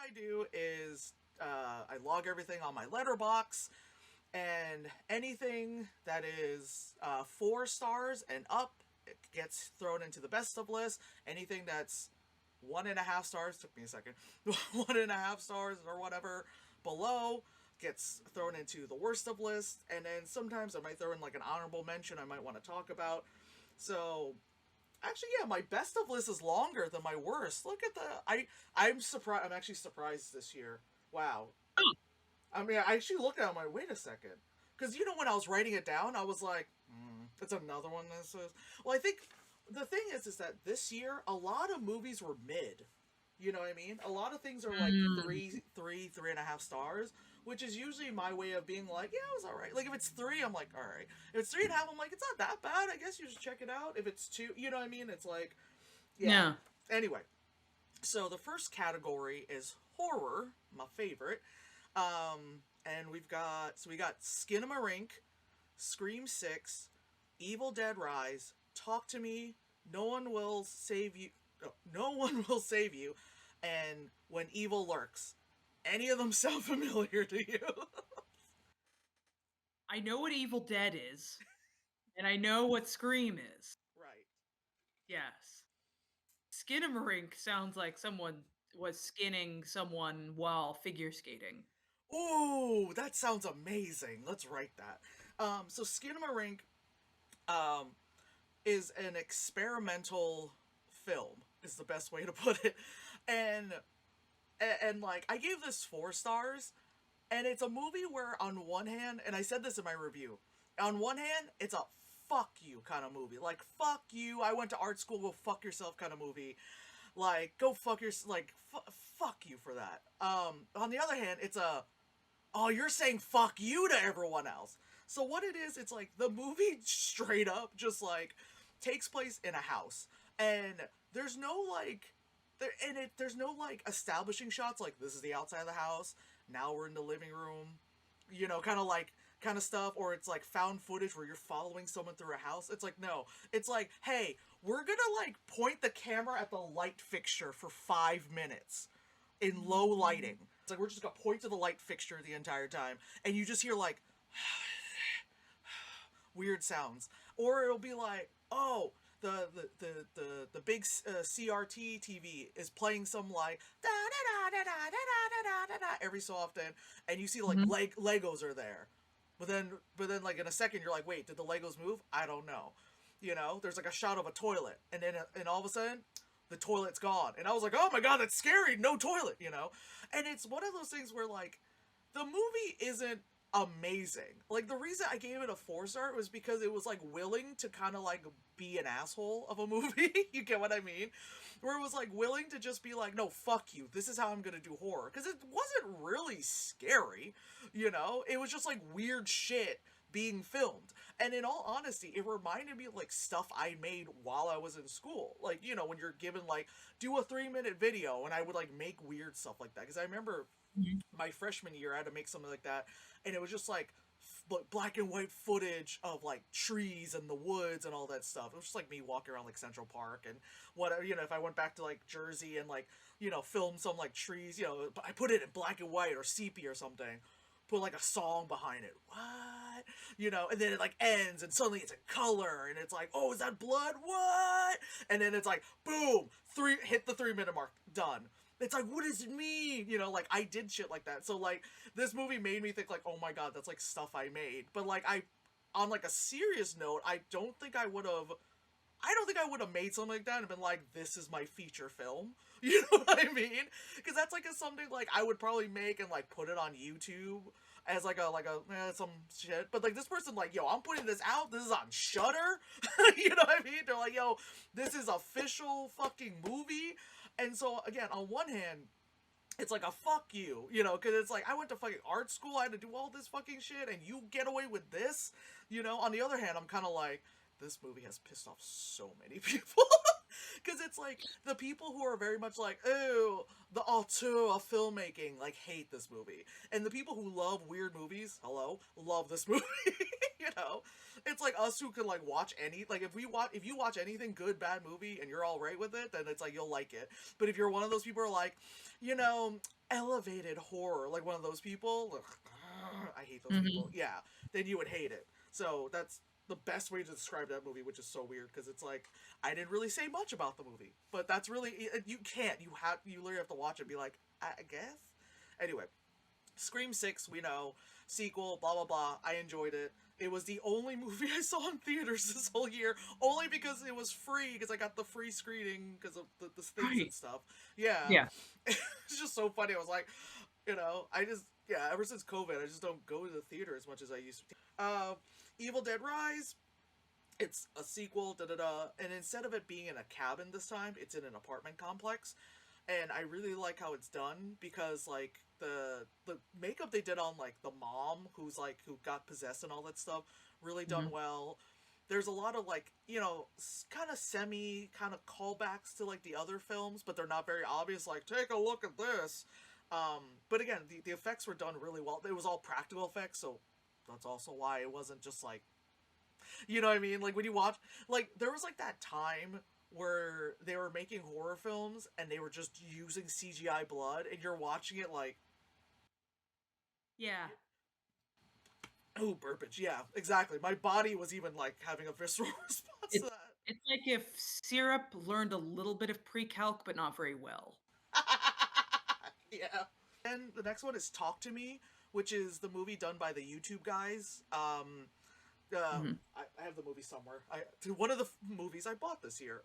I do is I log everything on my letterbox, and anything that is 4 stars and up, it gets thrown into the best of list. Anything that's 1.5 stars, took me a second, 1.5 stars or whatever below, gets thrown into the worst of list. And then sometimes I might throw in like an honorable mention I might want to talk about. So actually, yeah, my best of list is longer than my worst. Look at I'm surprised. I'm actually surprised this year. Wow. Oh, I mean, I actually looked at it, I'm like, wait a second. Because, when I was writing it down, I was like, it's another one that says. Well, I think the thing is that this year, a lot of movies were mid. You know what I mean? A lot of things are like mm, 3.5 stars, which is usually my way of being like, yeah, it was alright. Like, if it's 3, I'm like, alright. If it's 3.5, I'm like, it's not that bad. I guess you should check it out. If it's 2, you know what I mean? It's like, yeah. yeah. Anyway, so the first category is horror, my favorite. And we got Skinamarink, Scream 6, Evil Dead Rise, Talk to Me, No One Will Save You, No One Will Save You, and When Evil Lurks. Any of them sound familiar to you? I know what Evil Dead is, and I know what Scream is. Right. Yes. Skinamarink sounds like someone was skinning someone while figure skating. Ooh, that sounds amazing. Let's write that. So Skinamarink, um, is an experimental film. Is the best way to put it, and like I gave this 4 stars, and it's a movie where on one hand, and I said this in my review, on one hand it's a fuck you kind of movie, like fuck you, I went to art school, go fuck yourself kind of movie, like go fuck your like fuck you for that. On the other hand, it's a oh, you're saying fuck you to everyone else. So what it is, it's like the movie straight up just like takes place in a house, and there's no like there's no like establishing shots like this is the outside of the house. Now we're in the living room, kind of stuff, or it's like found footage where you're following someone through a house. It's like no, it's like hey, we're gonna like point the camera at the light fixture for 5 minutes in low lighting. It's like we're just gonna point to the light fixture the entire time, and you just hear like weird sounds, or it'll be like, oh, the big CRT TV is playing some like da da da da da da da da da every so often, and you see like Mhm. Legos are there, but then like in a second you're like, wait, did the Legos move? I don't know. There's like a shot of a toilet, and all of a sudden the toilet's gone, and I was like, oh my god, that's scary, no toilet, and it's one of those things where like the movie isn't amazing. Like the reason I gave it a 4 star was because it was like willing to kind of like be an asshole of a movie. You get what I mean? Where it was like willing to just be like, no, fuck you. This is how I'm gonna do horror. Because it wasn't really scary, It was just like weird shit being filmed. And in all honesty, it reminded me of like stuff I made while I was in school. Like, when you're given like, do a 3-minute video, and I would like make weird stuff like that. Because I remember Mhm. my freshman year, I had to make something like that, and it was just like black and white footage of like trees and the woods and all that stuff. It was just like me walking around like Central Park and whatever. If I went back to like Jersey and like film some like trees, I put it in black and white or sepia or something. Put like a song behind it. What? And then it like ends and suddenly it's a color and it's like, oh, is that blood? What? And then it's like, boom, hit the 3-minute mark, done. It's like, what does it mean? Like I did shit like that. So like this movie made me think like, oh my god, that's like stuff I made. But like on like a serious note, I don't think I would have made something like that and been like, this is my feature film. You know what I mean? Because that's like something like I would probably make and like put it on YouTube as like some shit. But like this person like, yo, I'm putting this out. This is on Shutter. You know what I mean? They're like, yo, this is official fucking movie. And so again, on one hand, it's like a fuck you, because it's like I went to fucking art school, I had to do all this fucking shit, and you get away with this, On the other hand, I'm kind of like, this movie has pissed off so many people. Because it's like the people who are very much like, oh, the auteur of filmmaking, like hate this movie, and the people who love weird movies, hello, love this movie. you know, it's like us who can like watch any like if you watch anything good bad movie and you're all right with it, then it's like you'll like it. But if you're one of those people who are like, you know, elevated horror, like one of those people, I hate those people. Hmm. Yeah, then you would hate it. So that's the best way to describe that movie, which is so weird because it's like I didn't really say much about the movie, but that's really you can't. You literally have to watch it and be like, I guess. Anyway, Scream 6, we know, sequel, blah blah blah. I enjoyed it. It was the only movie I saw in theaters this whole year, only because it was free, because I got the free screening because of the things and Right. stuff. Yeah. Yeah. It's just so funny. I was like, I just, yeah, ever since COVID, I just don't go to the theater as much as I used to. Evil Dead Rise, it's a sequel, da da da, and instead of it being in a cabin this time, it's in an apartment complex, and I really like how it's done because like the makeup they did on like the mom who got possessed and all that stuff, really done Hmm. well. There's a lot of like kind of semi kind of callbacks to like the other films, but they're not very obvious. Like take a look at this. But again, the effects were done really well. It was all practical effects, so that's also why it wasn't just like you know what I mean? Like when you watch, like there was like that time where they were making horror films and they were just using CGI blood, and you're watching it like, Yeah. oh, burpage. Yeah, exactly. My body was even like having a visceral response to It's it's like if syrup learned a little bit of pre-calc, but not very well. that. Yeah. And the next one is Talk to Me, which is the movie done by the YouTube guys. Hmm. I have the movie somewhere. One of the movies I bought this year.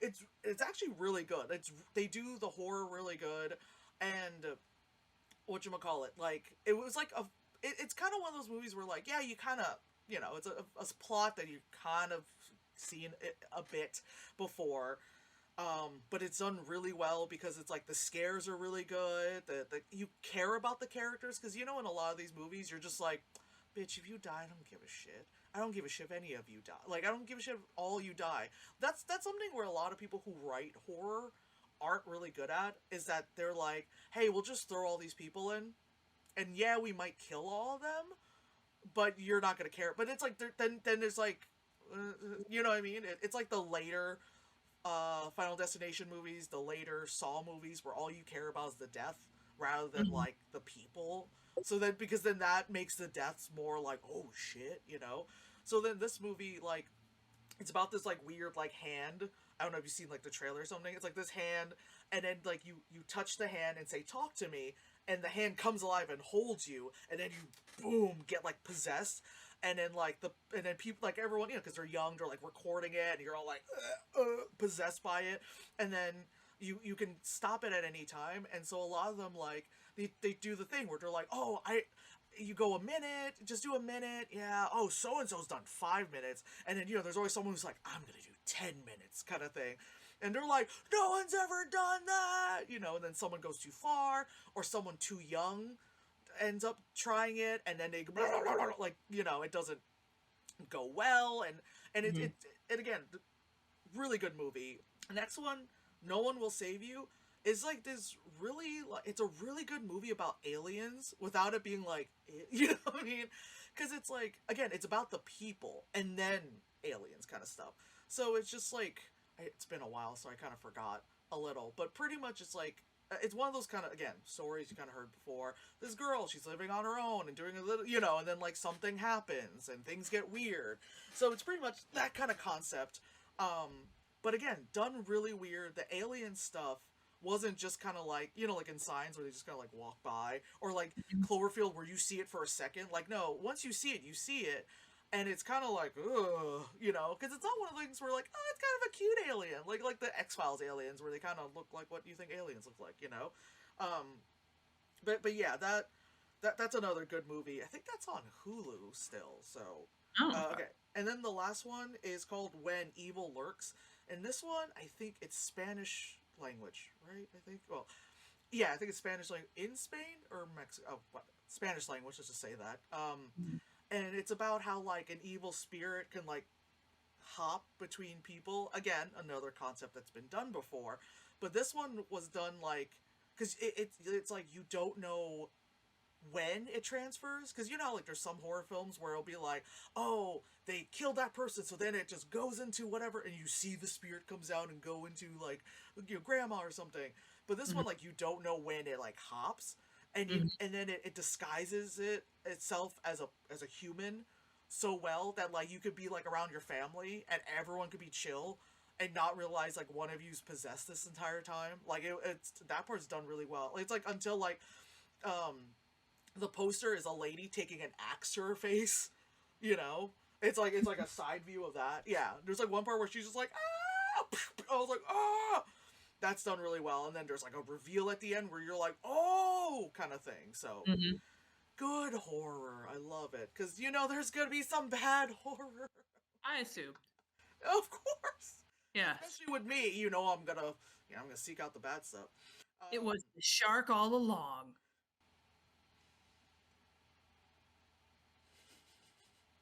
It's actually really good. They do the horror really good, and what you call it, like it was like it's kind of one of those movies where like yeah you kind of it's a plot that you kind of seen it a bit before, but it's done really well because it's like the scares are really good. You care about the characters because in a lot of these movies you're just like, bitch, if you die, I don't give a shit. I don't give a shit if any of you die. Like I don't give a shit if all you die. That's something where a lot of people who write horror aren't really good at, is that they're like, hey, we'll just throw all these people in, and yeah, we might kill all of them, but you're not gonna care. But it's like then there's like, you know what I mean? It's like the later Final Destination movies, the later Saw movies, where all you care about is the death rather than Hmm. like the people. So then, because then that makes the deaths more like, oh shit. So then this movie, like, it's about this like weird like hand. I don't know if you've seen like the trailer or something. It's like this hand, and then like you touch the hand and say talk to me, and the hand comes alive and holds you, and then you boom get like possessed, and then people like everyone because they're young, they're like recording it, and you're all like possessed by it, and then you can stop it at any time, and so a lot of them like they do the thing where they're like, oh, you go a minute, just do a minute, yeah. Oh, so and so's done 5 minutes, and then there's always someone who's like, I'm gonna do 10 minutes, kind of thing, and they're like, no one's ever done that. And then someone goes too far, or someone too young ends up trying it, and then they like it doesn't go well, and Hmm. and again, really good movie. Next one, No One Will Save You, is like this really like it's a really good movie about aliens without it being like you know what I mean? Because it's like again, it's about the people and then aliens kind of stuff. So it's just like it's been a while, so I kind of forgot a little, but pretty much it's like it's one of those kind of again stories you kind of heard before. This girl, she's living on her own and doing a little, and then like something happens and things get weird. So it's pretty much that kind of concept. But again, done really weird. The alien stuff wasn't just kind of like like in Signs where they just kind of like walk by, or like Cloverfield where you see it for a second. Like no, once you see it, and it's kind of like ugh, because it's not one of the things where like oh, it's kind of a cute alien, like the X-Files aliens where they kind of look like what you think aliens look like. But yeah, that's another good movie. I think that's on Hulu still. So Oh, okay. okay, and then the last one is called When Evil Lurks, and this one I think it's Spanish language, right? I think. Well, yeah, I think it's Spanish language in Spain or Mexico. Oh, what? Spanish language. Let's just say that. Mhm. And it's about how like an evil spirit can like hop between people. Again, another concept that's been done before, but this one was done like because it's like you don't know when it transfers, because like there's some horror films where it'll be like, oh, they killed that person, so then it just goes into whatever, and you see the spirit comes out and go into like grandma or something. But this Mhm. one, like, you don't know when it like hops, and Mhm. then it disguises itself as a human so well that like you could be like around your family and everyone could be chill and not realize like one of you's possessed this entire time. Like it's that part's done really well. It's like until like um the poster is a lady taking an axe to her face, you know. It's like a side view of that. Yeah, there's like one part where she's just like ah, I was like ah, that's done really well. And then there's like a reveal at the end where you're like oh kind of thing. So Mhm. good horror, I love it because you know there's gonna be some bad horror, I assumed. of course. Yes. Especially with me, I'm gonna seek out the bad stuff. It Um, was the shark all along.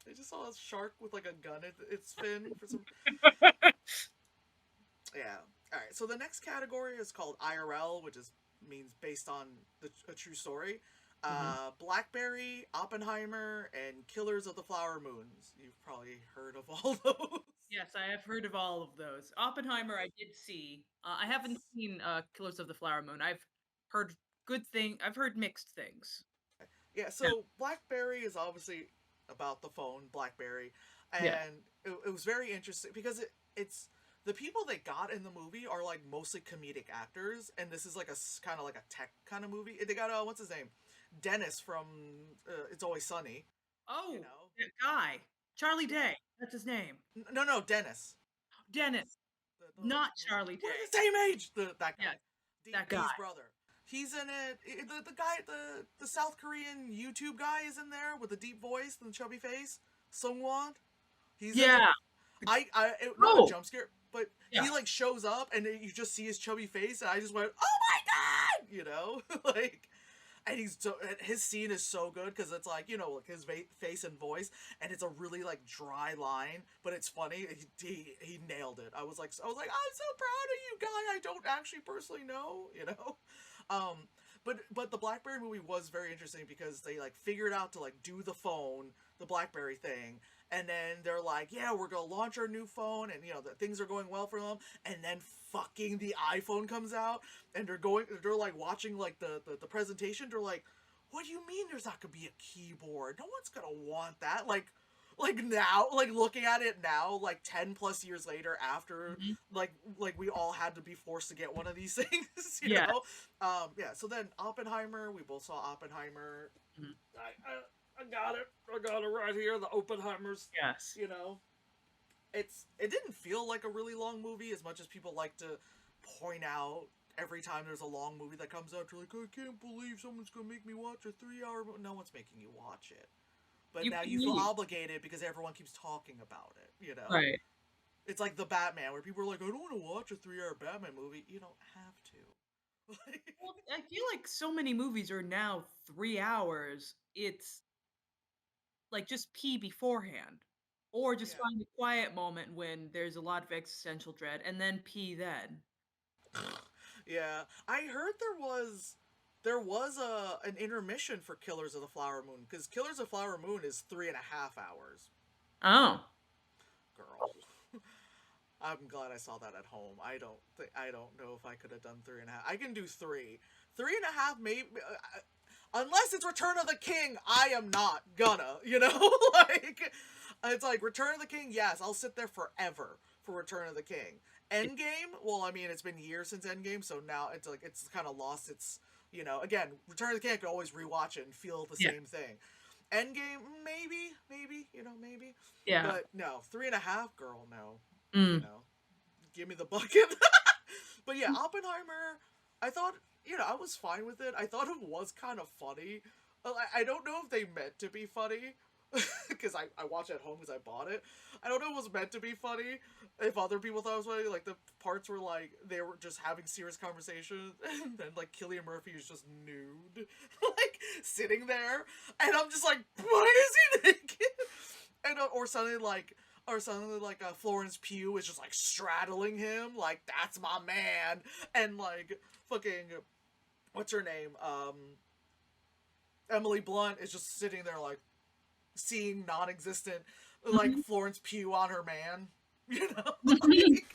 I just saw a shark with like a gun at its fin for some. Yeah. All right. So the next category is called IRL, which is means based on a true story. Mhm. Blackberry, Oppenheimer, and Killers of the Flower Moons. You've probably heard of all those. Yes, I have heard of all of those. Oppenheimer, I did see. I haven't Yes. seen Killers of the Flower Moon. I've heard I've heard mixed things. Yeah. Yeah. So Blackberry is obviously about the phone Blackberry, Yeah. and it was very interesting because it's the people they got in the movie are like mostly comedic actors, and this is like a kind of like a tech kind of movie. They got what's his name, Dennis from It's Always Sunny. You Oh, know. that guy, Charlie Yeah. Day. That's his name. No, Dennis. Dennis, not Charlie We're Day. the same age. That guy, Yes, that guy. Dee's brother. He's in it. The guy, the South Korean YouTube guy is in there with the deep voice and the chubby face. Sungwon. He's in it. Yeah. Not a Oh, jump scare, but yeah. he like shows up and then you just see his chubby face, and I just went, "Oh my god!" You know, like, and his scene is so good because it's like like his face and voice, and it's a really like dry line, but it's funny. He nailed it. I'm so proud of you, guy. I don't actually personally know, um. But the Blackberry movie was very interesting because they like figured out to like do the Blackberry thing, and then they're like, yeah, we're gonna launch our new phone, and things are going well for them, and then fucking the iPhone comes out, and they're like watching like the presentation, they're like, what do you mean there's not gonna be a keyboard? No one's gonna want that. Like now, like looking at it now, like 10 plus years later, after Mhm. like we all had to be forced to get one of these things, Yeah. yeah. So then Oppenheimer, we both saw Oppenheimer. Mhm. I got it. I got it right here. The Oppenheimers. Yes. You know, it didn't feel like a really long movie as much as people like to point out every time there's a long movie that comes out. You're like, I can't believe someone's gonna make me watch a 3 hour movie. No one's making you watch it, but You now can you feel leave. obligated because everyone keeps talking about it. Right. It's like the Batman, where people are like, I don't want to watch a 3 hour Batman movie. You don't have to. Like, Well, I feel like so many movies are now 3 hours. It's like just pee beforehand, or just yeah. find a quiet moment when there's a lot of existential dread, and then pee then. Yeah, I heard there was an intermission for Killers of the Flower Moon because Killers of the Flower Moon is 3.5 hours. Oh. Girl, I'm glad I saw that at home. I don't know if I could have done 3.5. I can do 3.5, maybe. Unless it's Return of the King, I am not gonna. Like it's like Return of the King. Yes, I'll sit there forever for Return of the King. Endgame. Well, I mean, it's been years since Endgame, so now it's like it's kind of lost its. Again, Return of the King, I could always rewatch it and feel the Yeah. same thing. Endgame, maybe, maybe. Yeah. But no, 3.5, girl, no. You Mm. know, give me the bucket. But yeah, Oppenheimer, I thought, I was fine with it. I thought it was kind of funny. I don't know if they meant to be funny, because I watched it at home because I bought it. I don't know if it was meant to be funny. If other people thought it was funny, like the parts were like they were just having serious conversations, and then like Cillian Murphy is just nude, like sitting there, and I'm just like, why is he naked? And or suddenly like Florence Pugh is just like straddling him, like that's my man, and like fucking what's her name, Emily Blunt is just sitting there like seeing non-existent like Mhm. Florence Pugh on her man, like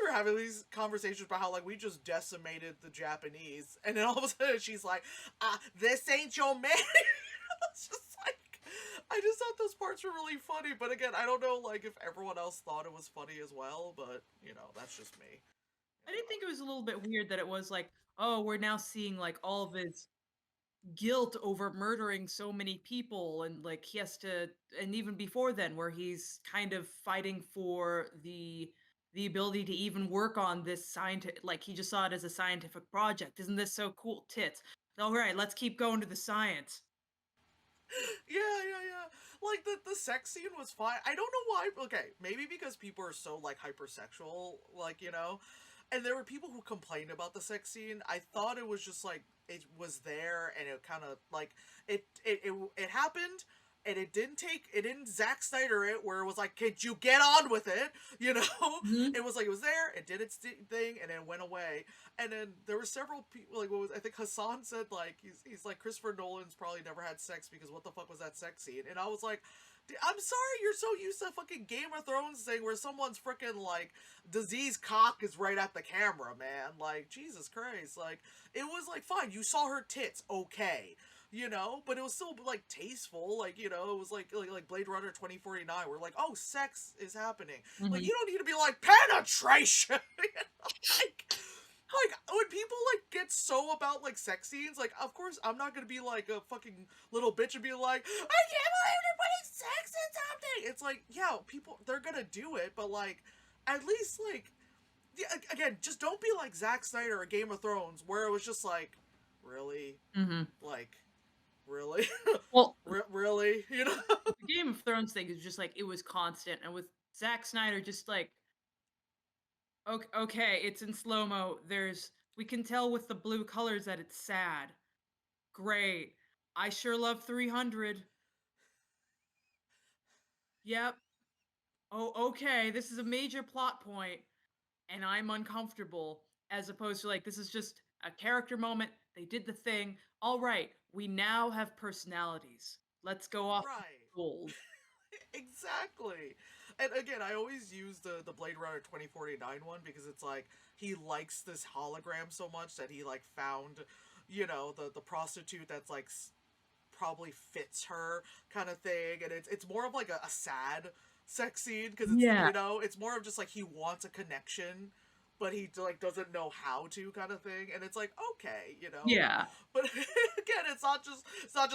we were having these conversations about how like we just decimated the Japanese, and then all of a sudden she's like, this ain't your man." It's just like, I just thought those parts were really funny. But again, I don't know like if everyone else thought it was funny as well. But that's just me. I did think it was a little bit weird that it was like, oh, we're now seeing like all of his guilt over murdering so many people, and like he has to, and even before then where he's kind of fighting for the ability to even work on this scientific, like he just saw it as a scientific project. Isn't this so cool? Tits. All right, let's keep going to the science. Yeah, yeah, yeah. Like the sex scene was fine. I don't know why. Okay, maybe because people are so like hypersexual, like and there were people who complained about the sex scene. I thought it was just like it was there, and it kind of like it happened. And it didn't Zack Snyder it where it was like, could you get on with it? You know, Mhm. it was like it was there, it did its thing, and it went away. And then there were several people like I think Hassan said like he's like Christopher Nolan's probably never had sex because what the fuck was that sex scene? And I was like, I'm sorry, you're so used to fucking Game of Thrones thing where someone's freaking like diseased cock is right at the camera, man. Like Jesus Christ, like it was like fine, you saw her tits, okay. But it was still like tasteful, like it was like Blade Runner 2049, where like, oh, sex is happening. Like Mhm. you don't need to be like penetration. Like when people like get so about like sex scenes, like of course I'm not gonna be like a fucking little bitch and be like, I can't believe they're putting sex in something. It's like, yeah, people they're gonna do it, but like at least like yeah, again, just don't be like Zack Snyder or Game of Thrones, where it was just like, really, Mhm. like, really, Well, really, the Game of Thrones thing is just like it was constant, and with Zack Snyder, just like okay, it's in slow mo. We can tell with the blue colors that it's sad. Great. I sure love 300. Yep. Oh, okay. This is a major plot point, and I'm uncomfortable. As opposed to like, this is just a character moment. They did the thing. All right. We now have personalities. Let's go off the right. gold. Exactly. And again, I always use the Blade Runner 2049 one because it's like he likes this hologram so much that he like found, the prostitute that's like probably fits her kind of thing, and it's more of like a sad sex scene because it's Yeah. it's more of just like he wants a connection. But he like doesn't know how to kind of thing, and it's like okay, Yeah. but again, it's not just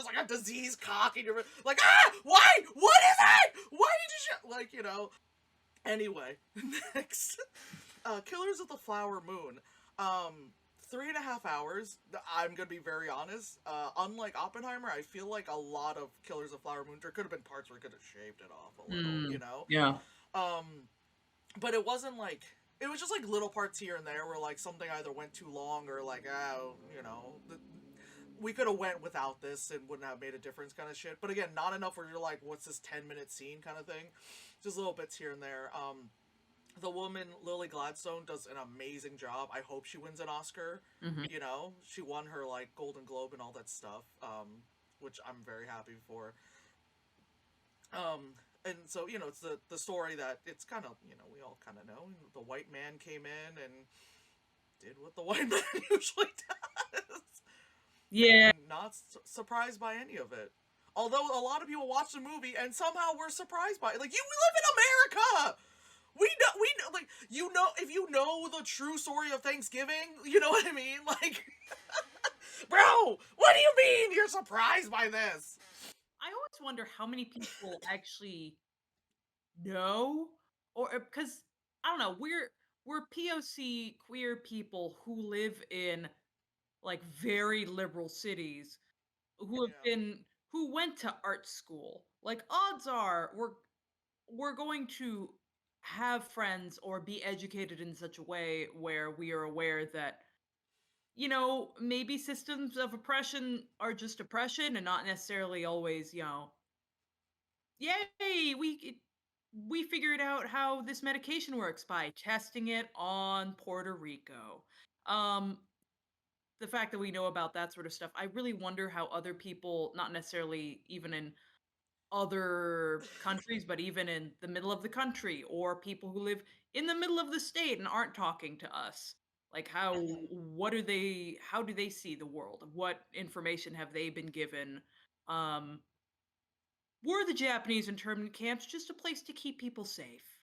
like a disease cock, and you're like, why? What is it? Why did you like, Anyway, next, Killers of the Flower Moon. 3.5 hours. I'm gonna be very honest. Unlike Oppenheimer, I feel like a lot of Killers of Flower Moon. There could have been parts where it could have shaved it off a little, Mm, yeah. but it wasn't like it was just like little parts here and there where like something either went too long or like we could have went without this and wouldn't have made a difference kind of shit. But again, not enough where you're like, what's this 10-minute scene kind of thing. Just little bits here and there. The woman Lily Gladstone does an amazing job. I hope she wins an Oscar. Hmm. She won her like Golden Globe and all that stuff, which I'm very happy for. And so it's the story that it's kind of we all kind of know. The white man came in and did what the white man usually does, Yeah. and not surprised by any of it. Although a lot of people watch the movie and somehow we're surprised by it. Like, we live in America. We know, like, if you know the true story of Thanksgiving, you know what I mean? Like, bro, what do you mean you're surprised by this? I always wonder how many people actually know, or because I don't know, we're POC queer people who live in like very liberal cities Yeah. who went to art school. Like odds are we're going to have friends or be educated in such a way where we are aware that maybe systems of oppression are just oppression and not necessarily always, yay, we figured out how this medication works by testing it on Puerto Rico. Um, the fact that we know about that sort of stuff, I really wonder how other people, not necessarily even in other countries, but even in the middle of the country, or people who live in the middle of the state and aren't talking to us. Like Mhm. how do they see the world? What information have they been given? Um, were the Japanese internment camps just a place to keep people safe?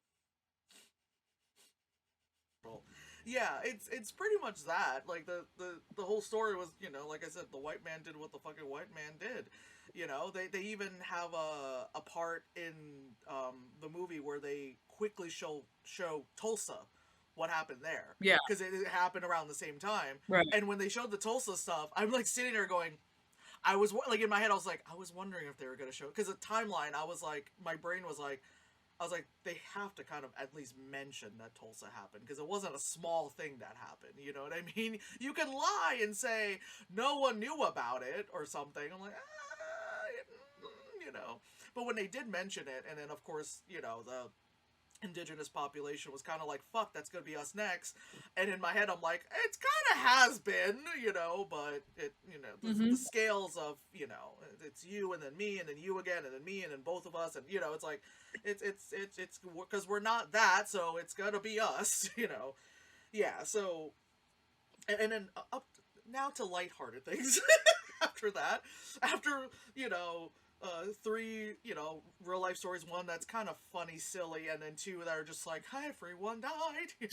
Well, yeah, it's pretty much that. Like the whole story was, like I said, the white man did what the fucking white man did. They even have a part in the movie where they quickly show Tulsa, what happened there, Yeah, because it happened around the same time. right. And when they showed the Tulsa stuff, I'm like sitting there going, like in my head, I was like, I was wondering if they were gonna show, because the timeline, I was like, my brain was like, I was like, they have to kind of at least mention that Tulsa happened, because it wasn't a small thing that happened. You know what I mean? You can lie and say no one knew about it or something. I'm like, you know. But when they did mention it, and then of course, the indigenous population was kind of like, fuck, that's gonna be us next. And in my head, I'm like, it's kind of has been, but the Mhm. scales of, it's you and then me and then you again and then me and then both of us. And, it's like, it's because we're not that. So it's gonna be us, Yeah. So, and then up now to lighthearted things after that. After, three, real life stories. One that's kind of funny, silly, and then two that are just like, hi, everyone died,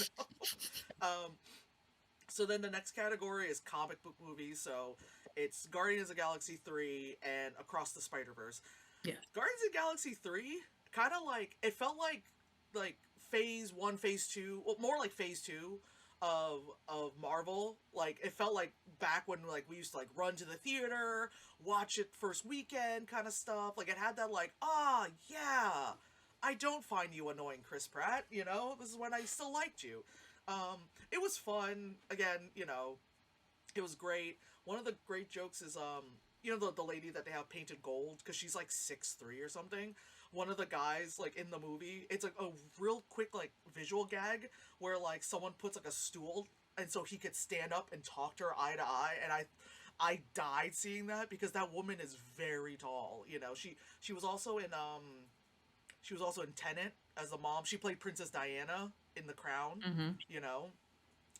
Um, so then the next category is comic book movies. So it's Guardians of the Galaxy 3 and Across the Spider-Verse. Yeah. Guardians of the Galaxy 3, kind of like, it felt like phase 1, phase 2, well, more like phase 2 of Marvel. Like, it felt like back when, like, we used to, like, run to the theater, watch it first weekend kind of stuff. Like, it had that, like, yeah, I don't find you annoying, Chris Pratt, this is when I still liked you. It was fun. Again, it was great. One of the great jokes is the lady that they have painted gold, because she's like 6'3" or something. One of the guys, like, in the movie, it's like a real quick, like, visual gag where, like, someone puts like a stool and so he could stand up and talk to her eye to eye. And I died seeing that, because that woman is very tall. She was also in Tenet as the mom. She played Princess Diana in The Crown. Mhm. You know,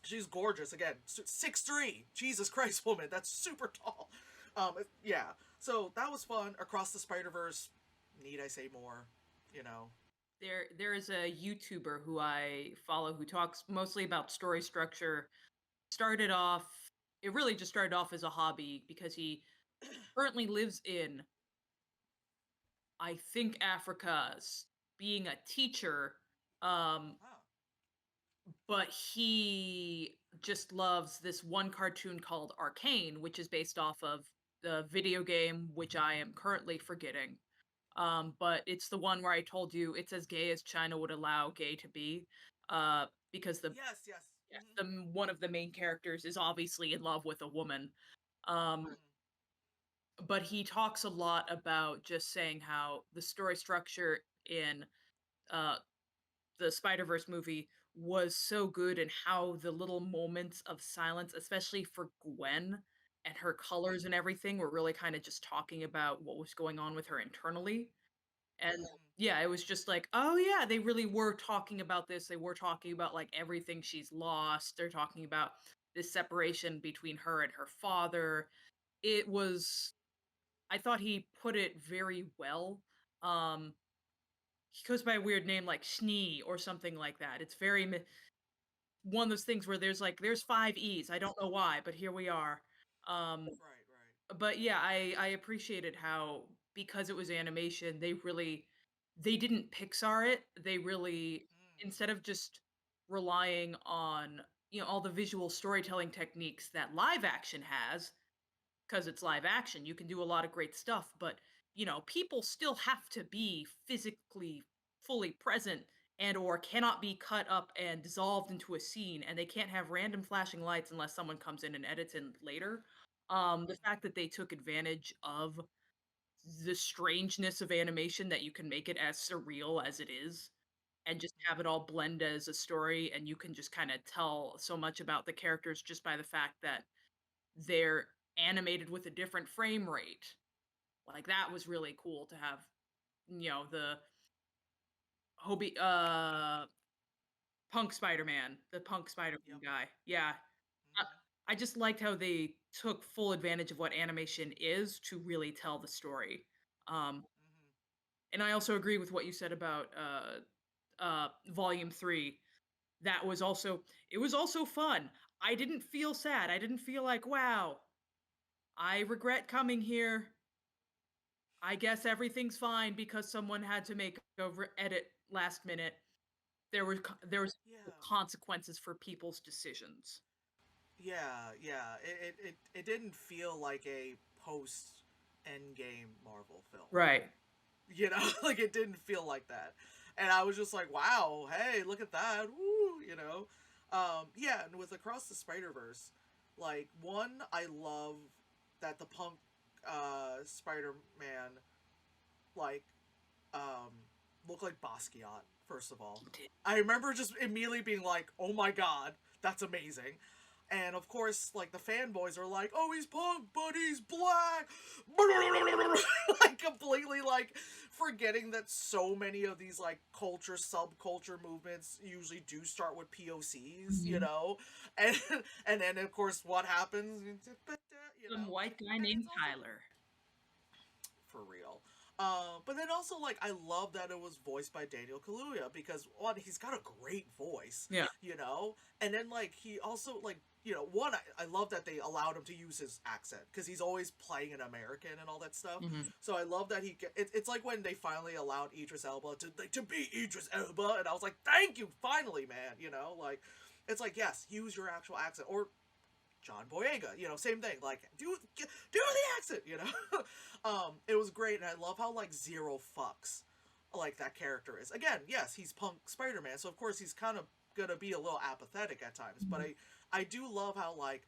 she's gorgeous. Again, 6'3". Jesus Christ, woman, that's super tall. Yeah. So that was fun. Across the Spider Verse. Need I say more? You know. There is a YouTuber who I follow who talks mostly about story structure. Started off it really just started off as a hobby because he currently lives in, I think, Africa, being a teacher. Um, Ah. but he just loves this one cartoon called Arcane, which is based off of the video game, which I am currently forgetting. But it's the one where I told you it's as gay as China would allow gay to be. Because Yes. Yes. Mm-hmm. one of the main characters is obviously in love with a woman. Um, Mm-hmm. but he talks a lot about just saying how the story structure in uh, the Spider-Verse movie was so good, and how the little moments of silence, especially for Gwen and her colors and everything, were really kind of just talking about what was going on with her internally. And Mm-hmm. yeah, it was just like, oh yeah, they really were talking about this. They were talking about like everything she's lost. They're talking about this separation between her and her father. It was I thought he put it very well. Um he goes by a weird name like Schnee or something like that. It's very one of those things where there's 5 E's. I don't know why, but here we are. Um Right. Right. but yeah, I appreciated how, because it was animation, they didn't Pixar it. They really, Mm. instead of just relying on, all the visual storytelling techniques that live action has, because it's live action, you can do a lot of great stuff, but people still have to be physically fully present, and or cannot be cut up and dissolved into a scene, and they can't have random flashing lights unless someone comes in and edits in later. The Mm-hmm. fact that they took advantage of the strangeness of animation, that you can make it as surreal as it is and just have it all blend as a story, and you can just kind of tell so much about the characters just by the fact that they're animated with a different frame rate. Like, that was really cool to have, the Hobie Punk Spider-Man, the Punk Spider-Man Yep. guy. Yeah. I Hmm. I just liked how they took full advantage of what animation is to really tell the story. Um, Hmm. and I also agree with what you said about, Volume 3. That was also it was also fun. I didn't feel sad. I didn't feel like, "Wow, I regret coming here. I guess everything's fine because someone had to make a edit last minute." There was Yeah. consequences for people's decisions. Yeah, yeah. It didn't feel like a post Endgame Marvel film. Right. You know, like it didn't feel like that. And I was just like, wow, hey, look at that. Woo, you know. Yeah, and with Across the Spider-Verse, like one, I love that the punk Spider-Man like um looked like Basquiat, first of all. I remember just immediately being like, oh my god, that's amazing. And of course, like the fanboys are like, "Oh, he's punk, but he's black," like completely like forgetting that so many of these like culture subculture movements usually do start with POCs, you Mhm. know, and and then of course what happens, you Some know, white guy and it's named also Tyler. for real. But then also like I love that it was voiced by Daniel Kaluuya because one, he's got a great voice, Yeah. you know, and then like he also like one, I love that they allowed him to use his accent because he's always playing an American and all that stuff. Mhm. So I love that it's like when they finally allowed Idris Elba to be Idris Elba, and I was like, thank you, finally, man. You know, like it's like yes, use your actual accent or John Boyega, same thing. Like, do the accent, It was great, and I love how like zero fucks, like that character is. Again, yes, he's punk Spider-Man, so of course he's kind of gonna be a little apathetic at times. But Mhm. I do love how like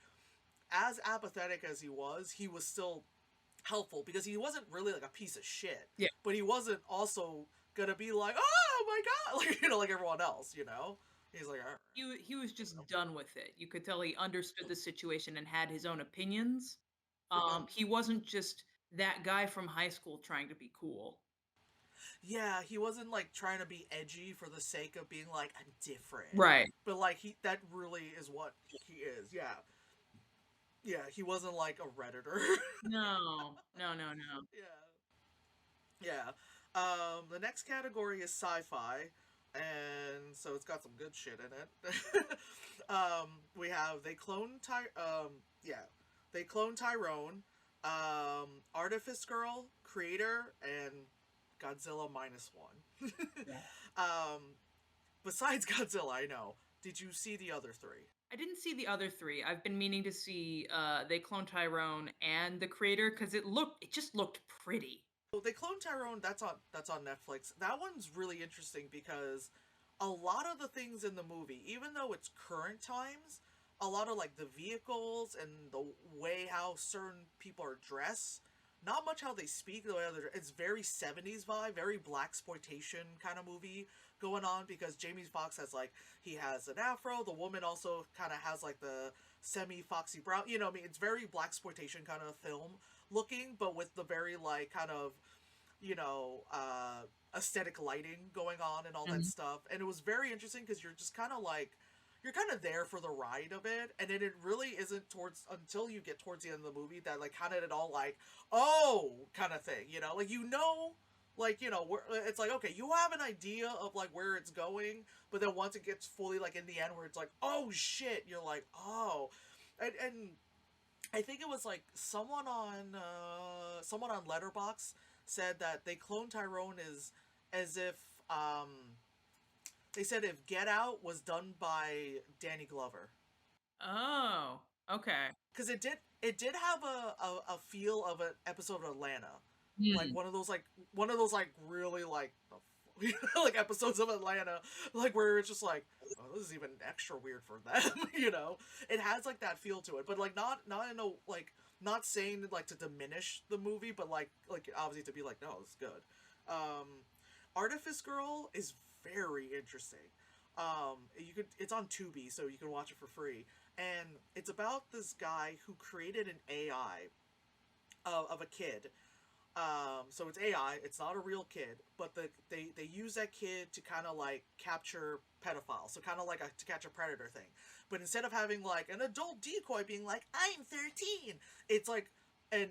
as apathetic as he was still helpful because he wasn't really like a piece of shit, Yeah. but he wasn't also gonna be like, oh my god, like like everyone else, He's like, all right, He was you know, just done with it. You could tell he understood the situation and had his own opinions. yep. He wasn't just that guy from high school trying to be cool. Yeah, he wasn't like trying to be edgy for the sake of being like I'm different. Right. But like that really is what he is. Yeah. Yeah, he wasn't like a redditor. No. No, no, no. Yeah. The next category is sci-fi, and so it's got some good shit in it. We have they clone Tyrone, Artifice Girl, Creator, and Godzilla minus one. Yeah. um, Besides Godzilla, I know. Did you see the other three? I didn't see the other 3. I've been meaning to see, They Clone Tyrone and The Creator because it just looked pretty. So they clone Tyrone. That's on Netflix. That one's really interesting because a lot of the things in the movie, even though it's current times, a lot of like the vehicles and the way how certain people are dressed, not much how they speak, the way it's very 70s vibe, very black exploitation kind of movie going on because Jamie Foxx he has an afro. The woman also kind of has like the semi Foxy Brown. I mean, it's very black exploitation kind of film looking, but with the very like kind of you know, aesthetic lighting going on and all that Mhm. stuff. And it was very interesting because you're kind of there for the ride of it, and then it really isn't towards until you get towards the end of the movie that like kind of it all like oh kind of thing, like like where it's like okay you have an idea of like where it's going, but then once it gets fully like in the end where it's like oh shit you're like oh and I think it was like someone on Letterbox said that they clone Tyrone is as if they said if Get Out was done by Danny Glover Oh, okay. because it did have a feel of an episode of Atlanta, like Hmm. one of those like really like like episodes of Atlanta, like where it's just like, oh, this is even extra weird for them, It has like that feel to it, but like not in a like not saying like to diminish the movie, but like obviously to be like, no, it's good. Artifice Girl is very interesting. It's on Tubi, so you can watch it for free, and it's about this guy who created an AI of a kid So it's AI. It's not a real kid, but they use that kid to kind of like capture pedophiles. So kind of like a to catch a predator thing. But instead of having like an adult decoy being like I'm 13, it's like an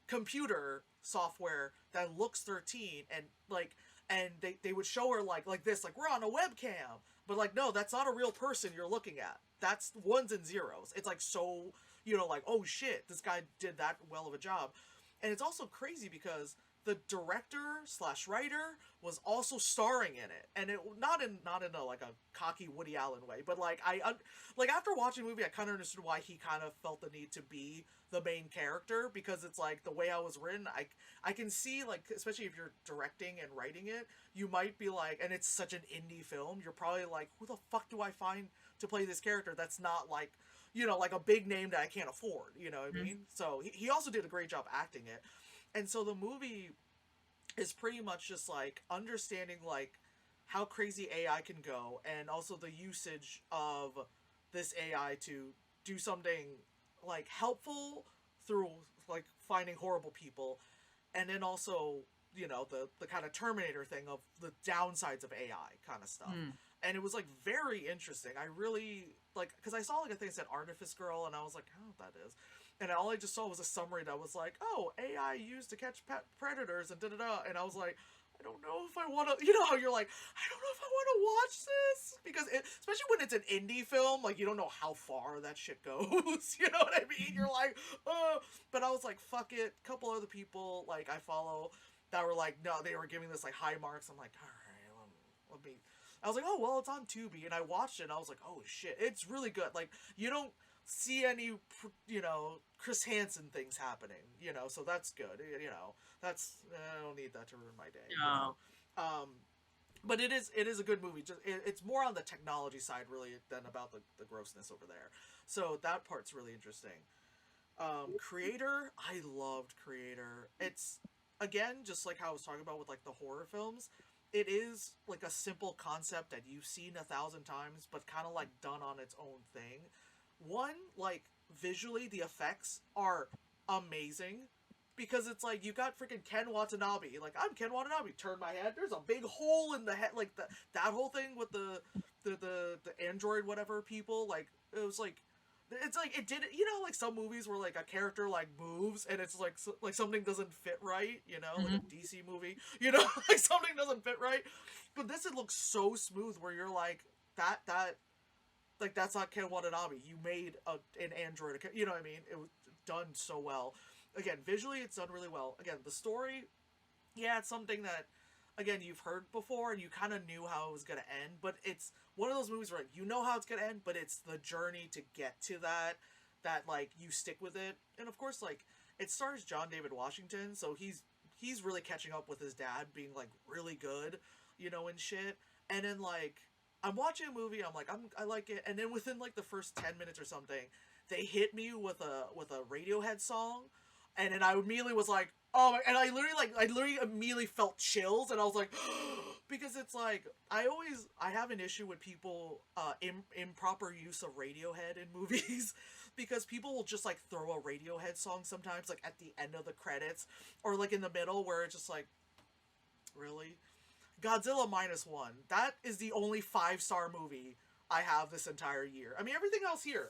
computer software that looks 13 and like and they would show her like this like we're on a webcam, but like no, that's not a real person you're looking at. That's ones and zeros. It's like so like oh shit, this guy did that well of a job. And it's also crazy because the director slash writer was also starring in it, and it not in a like a cocky Woody Allen way, but like like after watching the movie, I kind of understood why he kind of felt the need to be the main character because it's like the way I was written. I can see like especially if you're directing and writing it, you might be like, and it's such an indie film, you're probably like, who the fuck do I find to play this character that's not like like a big name that I can't afford, you know what I Mhm. mean? So he also did a great job acting it. And so the movie is pretty much just like understanding like how crazy AI can go and also the usage of this AI to do something like helpful through like finding horrible people and then also the kind of Terminator thing of the downsides of AI kind of stuff. Mm. And it was like very interesting. I really like because I saw like a thing that said Artifice Girl, and I was like, I don't know what that is. And all I just saw was a summary that was like, oh, AI used to catch predators and da da da. And I was like, I don't know if I want to. You know how you're like, I don't know if I want to watch this because especially when it's an indie film, like you don't know how far that shit goes. You know what I mean? You're like, but I was like, fuck it. A couple other people like I follow that were like, no, they were giving this like high marks. I'm like, all right, let me. I was like, oh well, it's on Tubi, and I watched it. and I was like, oh shit, it's really good. Like you don't see any, Chris Hansen things happening. So that's good. That's I don't need that to ruin my day. Yeah. But it is a good movie. Just it's more on the technology side really than about the grossness over there. So that part's really interesting. Creator, I loved Creator. It's again just like how I was talking about with like the horror films. It is like a simple concept that you've seen 1,000 times, but kind of like done on its own thing. One, like visually, the effects are amazing because it's like you got freaking Ken Watanabe. Like I'm Ken Watanabe. Turn my head. There's a big hole in the head. Like that whole thing with the android whatever people. Like it was like it's like it did like some movies where like a character like moves and it's like like something doesn't fit right, like Mhm. a DC movie, like something doesn't fit right. But this it looks so smooth where you're like that like that's not Ken Watanabe. You made an android, you know what I mean? It was done so well. Again, visually it's done really well. Again, the story, yeah, it's something that again you've heard before and you kind of knew how it was gonna end, but it's one of those movies where like, you know how it's gonna end, but it's the journey to get to that like you stick with it. And of course, like it stars John David Washington, so he's really catching up with his dad being like really good, and shit. And then like I'm watching a movie, I'm like I like it, and then within like the first 10 minutes or something, they hit me with a Radiohead song, and then I immediately was like, oh, and I literally immediately felt chills, and I was like, because it's like I have an issue with people improper use of Radiohead in movies, because people will just like throw a Radiohead song sometimes like at the end of the credits or like in the middle where it's just like, really. Godzilla minus one. That is the only 5-star movie I have this entire year. I mean, everything else here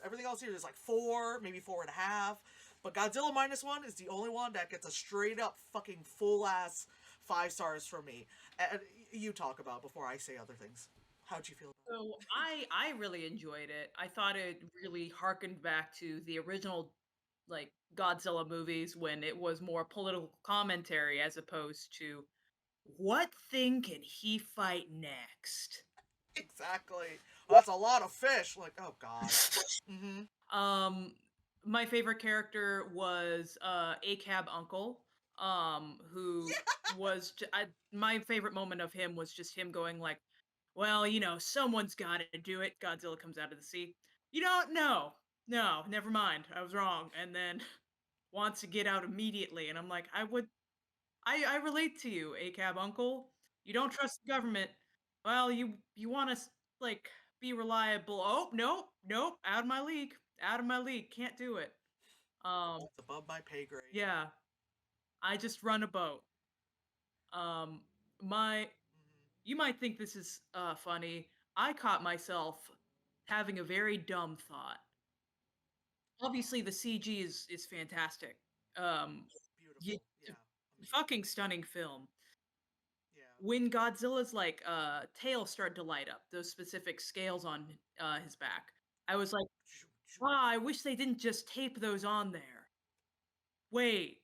is like 4, maybe 4.5. But Godzilla minus one is the only one that gets a straight up fucking full ass 5 stars from me. And you talk about before I say other things. How'd you feel about So I really enjoyed it. I thought it really harkened back to the original like Godzilla movies when it was more political commentary as opposed to what thing can he fight next? it? Exactly. Well, that's a lot of fish. Like, oh god. Mm-hmm. Um, my favorite character was ACAB Uncle, who was my favorite moment of him was just him going like, "Well, someone's got to do it." Godzilla comes out of the sea. You don't know. No, never mind. I was wrong. And then wants to get out immediately. And I'm like, I relate to you, ACAB Uncle. You don't trust the government. Well, you want to like be reliable. Oh, nope, nope, out of my league. Out of my league. Can't do it. Um, It's above my pay grade. yeah. I just run a boat. Um, my Hmm. You might think this is funny. I caught myself having a very dumb thought. Obviously, the CG is fantastic. Um, Beautiful. it's Yeah. a Amazing. fucking stunning film. Yeah. When Godzilla's like tail started to light up, those specific scales on his back, I was like, Choo, choo. wow, I wish they didn't just tape those on there. Wait,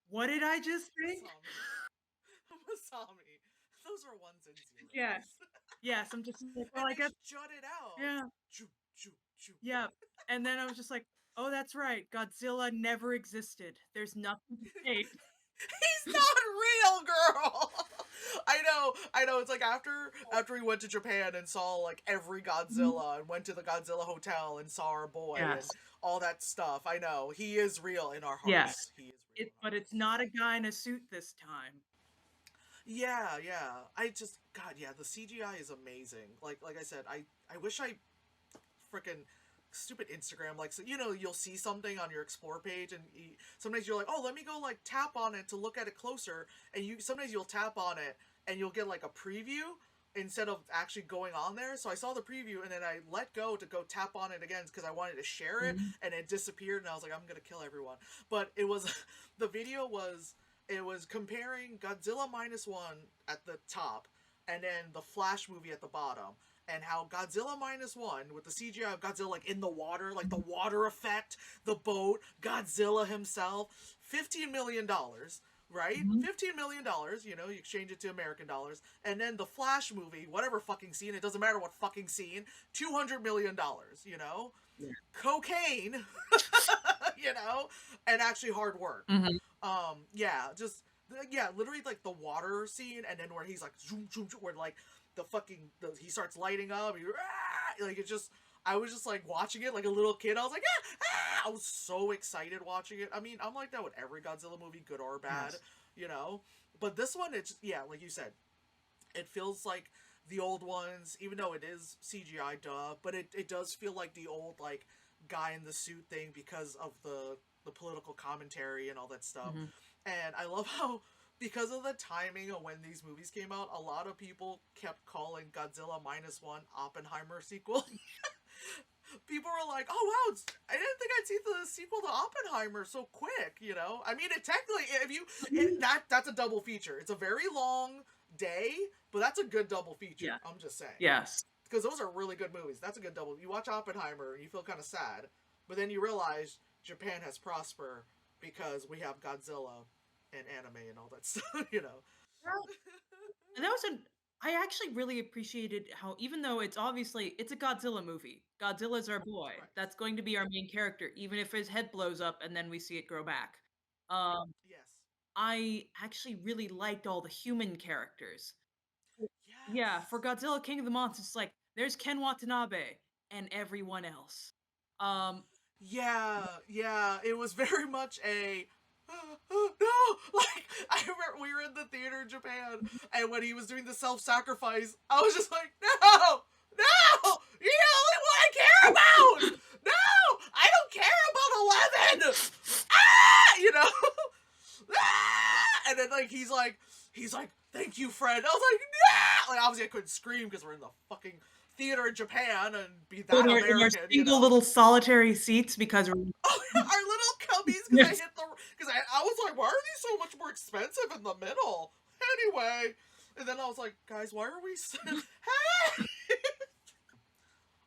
what did I just think? Masami. Masami. Those are ones and Yeah. zeros. Yes, I'm just like, well, And I they guess, jut it out. yeah, Choo, choo, choo. yeah. And then I was just like, oh, that's right. Godzilla never existed. There's nothing to tape. He's not real, girl. I know. It's like after we went to Japan and saw like every Mhm. Godzilla and went to the Godzilla hotel and saw our boy and Yes. all that stuff. I know he is real in our Yes. hearts. He is real in our But it's hearts. not a guy in a suit this time. Yeah, yeah. I just God, yeah. The CGI is amazing. Like I said, I wish I freaking stupid Instagram. Like, so you'll see something on your explore page, and sometimes you're like, oh, let me go like tap on it to look at it closer, and sometimes you'll tap on it and you'll get like a preview instead of actually going on there. So I saw the preview and then I let go to go tap on it again because I wanted to share it, Mhm. and it disappeared, and I was like, I'm gonna kill everyone. But it was the video was it was comparing Godzilla minus one at the top and then the Flash movie at the bottom, and how Godzilla minus one with the CGI of Godzilla like in the water, like the water effect, the boat, Godzilla himself, $15 million, right? Mhm. $15 million, you exchange it to American dollars, and then the Flash movie, whatever fucking scene, it doesn't matter what fucking scene, $200 million, Yeah. cocaine, you know, and actually hard work. Mhm. Yeah, just yeah, literally like the water scene, and then where he's like zoom zoom, zoom, where like he starts lighting up, like it just. I was just like watching it like a little kid. I was like, I was so excited watching it. I mean, I'm like that with every Godzilla movie, good or bad, Yes. you know. But this one, it's yeah, like you said, it feels like the old ones, even though it is CGI, duh. But it does feel like the old like guy in the suit thing because of the political commentary and all that stuff. Mhm. And I love how because of the timing of when these movies came out, a lot of people kept calling Godzilla minus one Oppenheimer sequel. People were like, "Oh wow, I didn't think I'd see the sequel to Oppenheimer so quick." I mean, it technically, if you that's a double feature. It's a very long day, but that's a good double feature. Yeah. I'm just saying Yes. because those are really good movies. That's a good double. You watch Oppenheimer and you feel kind of sad, but then you realize Japan has prospered because we have Godzilla and anime and all that stuff. And that was an I actually really appreciated how even though it's a Godzilla movie. Godzilla's our boy. Correct. That's going to be our main character, even if his head blows up and then we see it grow back. Um, Yes. I actually really liked all the human characters. Yeah, for Yes. Godzilla King of the Monsters, it's like there's Ken Watanabe and everyone else. Um, Yeah, yeah, it was very much a no. Like I remember we were in the theater in Japan, and when he was doing the self-sacrifice, I was just like, no, no, you're the only one I care about. No, I don't care about 11. Ah. And then like he's like, thank you, friend. I was like, nah. Like obviously I couldn't scream because we're in the fucking theater in Japan and be that in our American, single little solitary seats because we're Oh, our little cubbies because I yes. hit the I was like, why are these so much more expensive in the middle? Anyway, and then I was like, guys, why are we? Hey!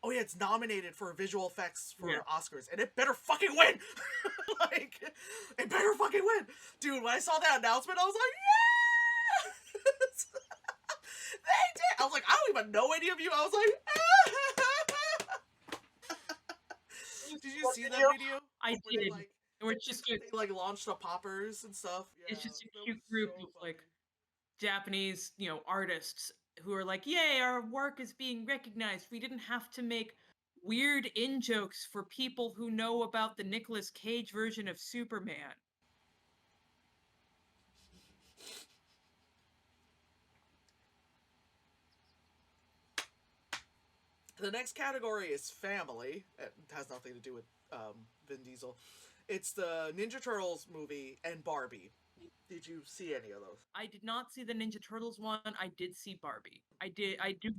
Oh yeah, it's nominated for visual effects Yeah. for Oscars, and it better fucking win. Like, it better fucking win, dude. When I saw that announcement, I was like, yeah, they did. I was like, I don't even know any of you. I was like, did you What see that video? video I where they did. like Or it's just a they like launched the poppers and stuff? it's Yeah, just a that cute was group so of like funny. Japanese, artists who are like, "Yay, our work is being recognized. We didn't have to make weird in jokes for people who know about the Nicolas Cage version of Superman." The next category is family. It has nothing to do with Vin Diesel. It's the Ninja Turtles movie and Barbie. Did you see any of those? I did not see the Ninja Turtles one. I did see Barbie. I do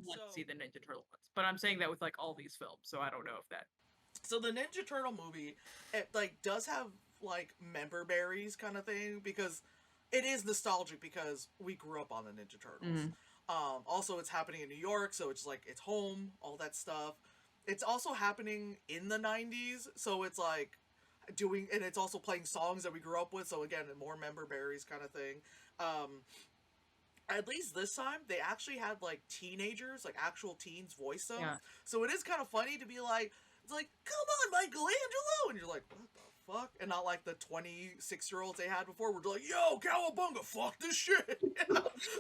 want to So see the Ninja Turtle ones, but I'm saying that with like all these films, so I don't know if that. so the Ninja Turtle movie, it like does have like member berries kind of thing because it is nostalgic because we grew up on the Ninja Turtles. Mhm. Also, it's happening in New York, so it's like it's home, all that stuff. It's also happening in the '90s, so it's like doing, and it's also playing songs that we grew up with. So again, more member berries kind of thing. Um, at least this time, they actually had like teenagers, like actual teens, voice them. Yeah. So it is kind of funny to be like, it's like, come on, Michelangelo, and you're like, what the fuck? And not like the 26-year-olds they had before, were like, yo, cowabunga, fuck this shit.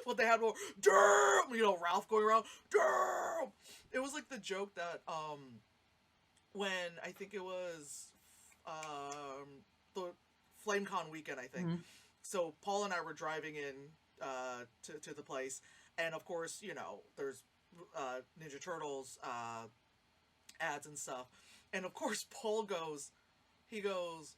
What they had more, damn, Ralph going around, damn. It was like the joke that when I think it was the FlameCon weekend, I think. Mhm. So Paul and I were driving in to the place, and of course, there's Ninja Turtles ads and stuff, and of course, Paul goes, he goes,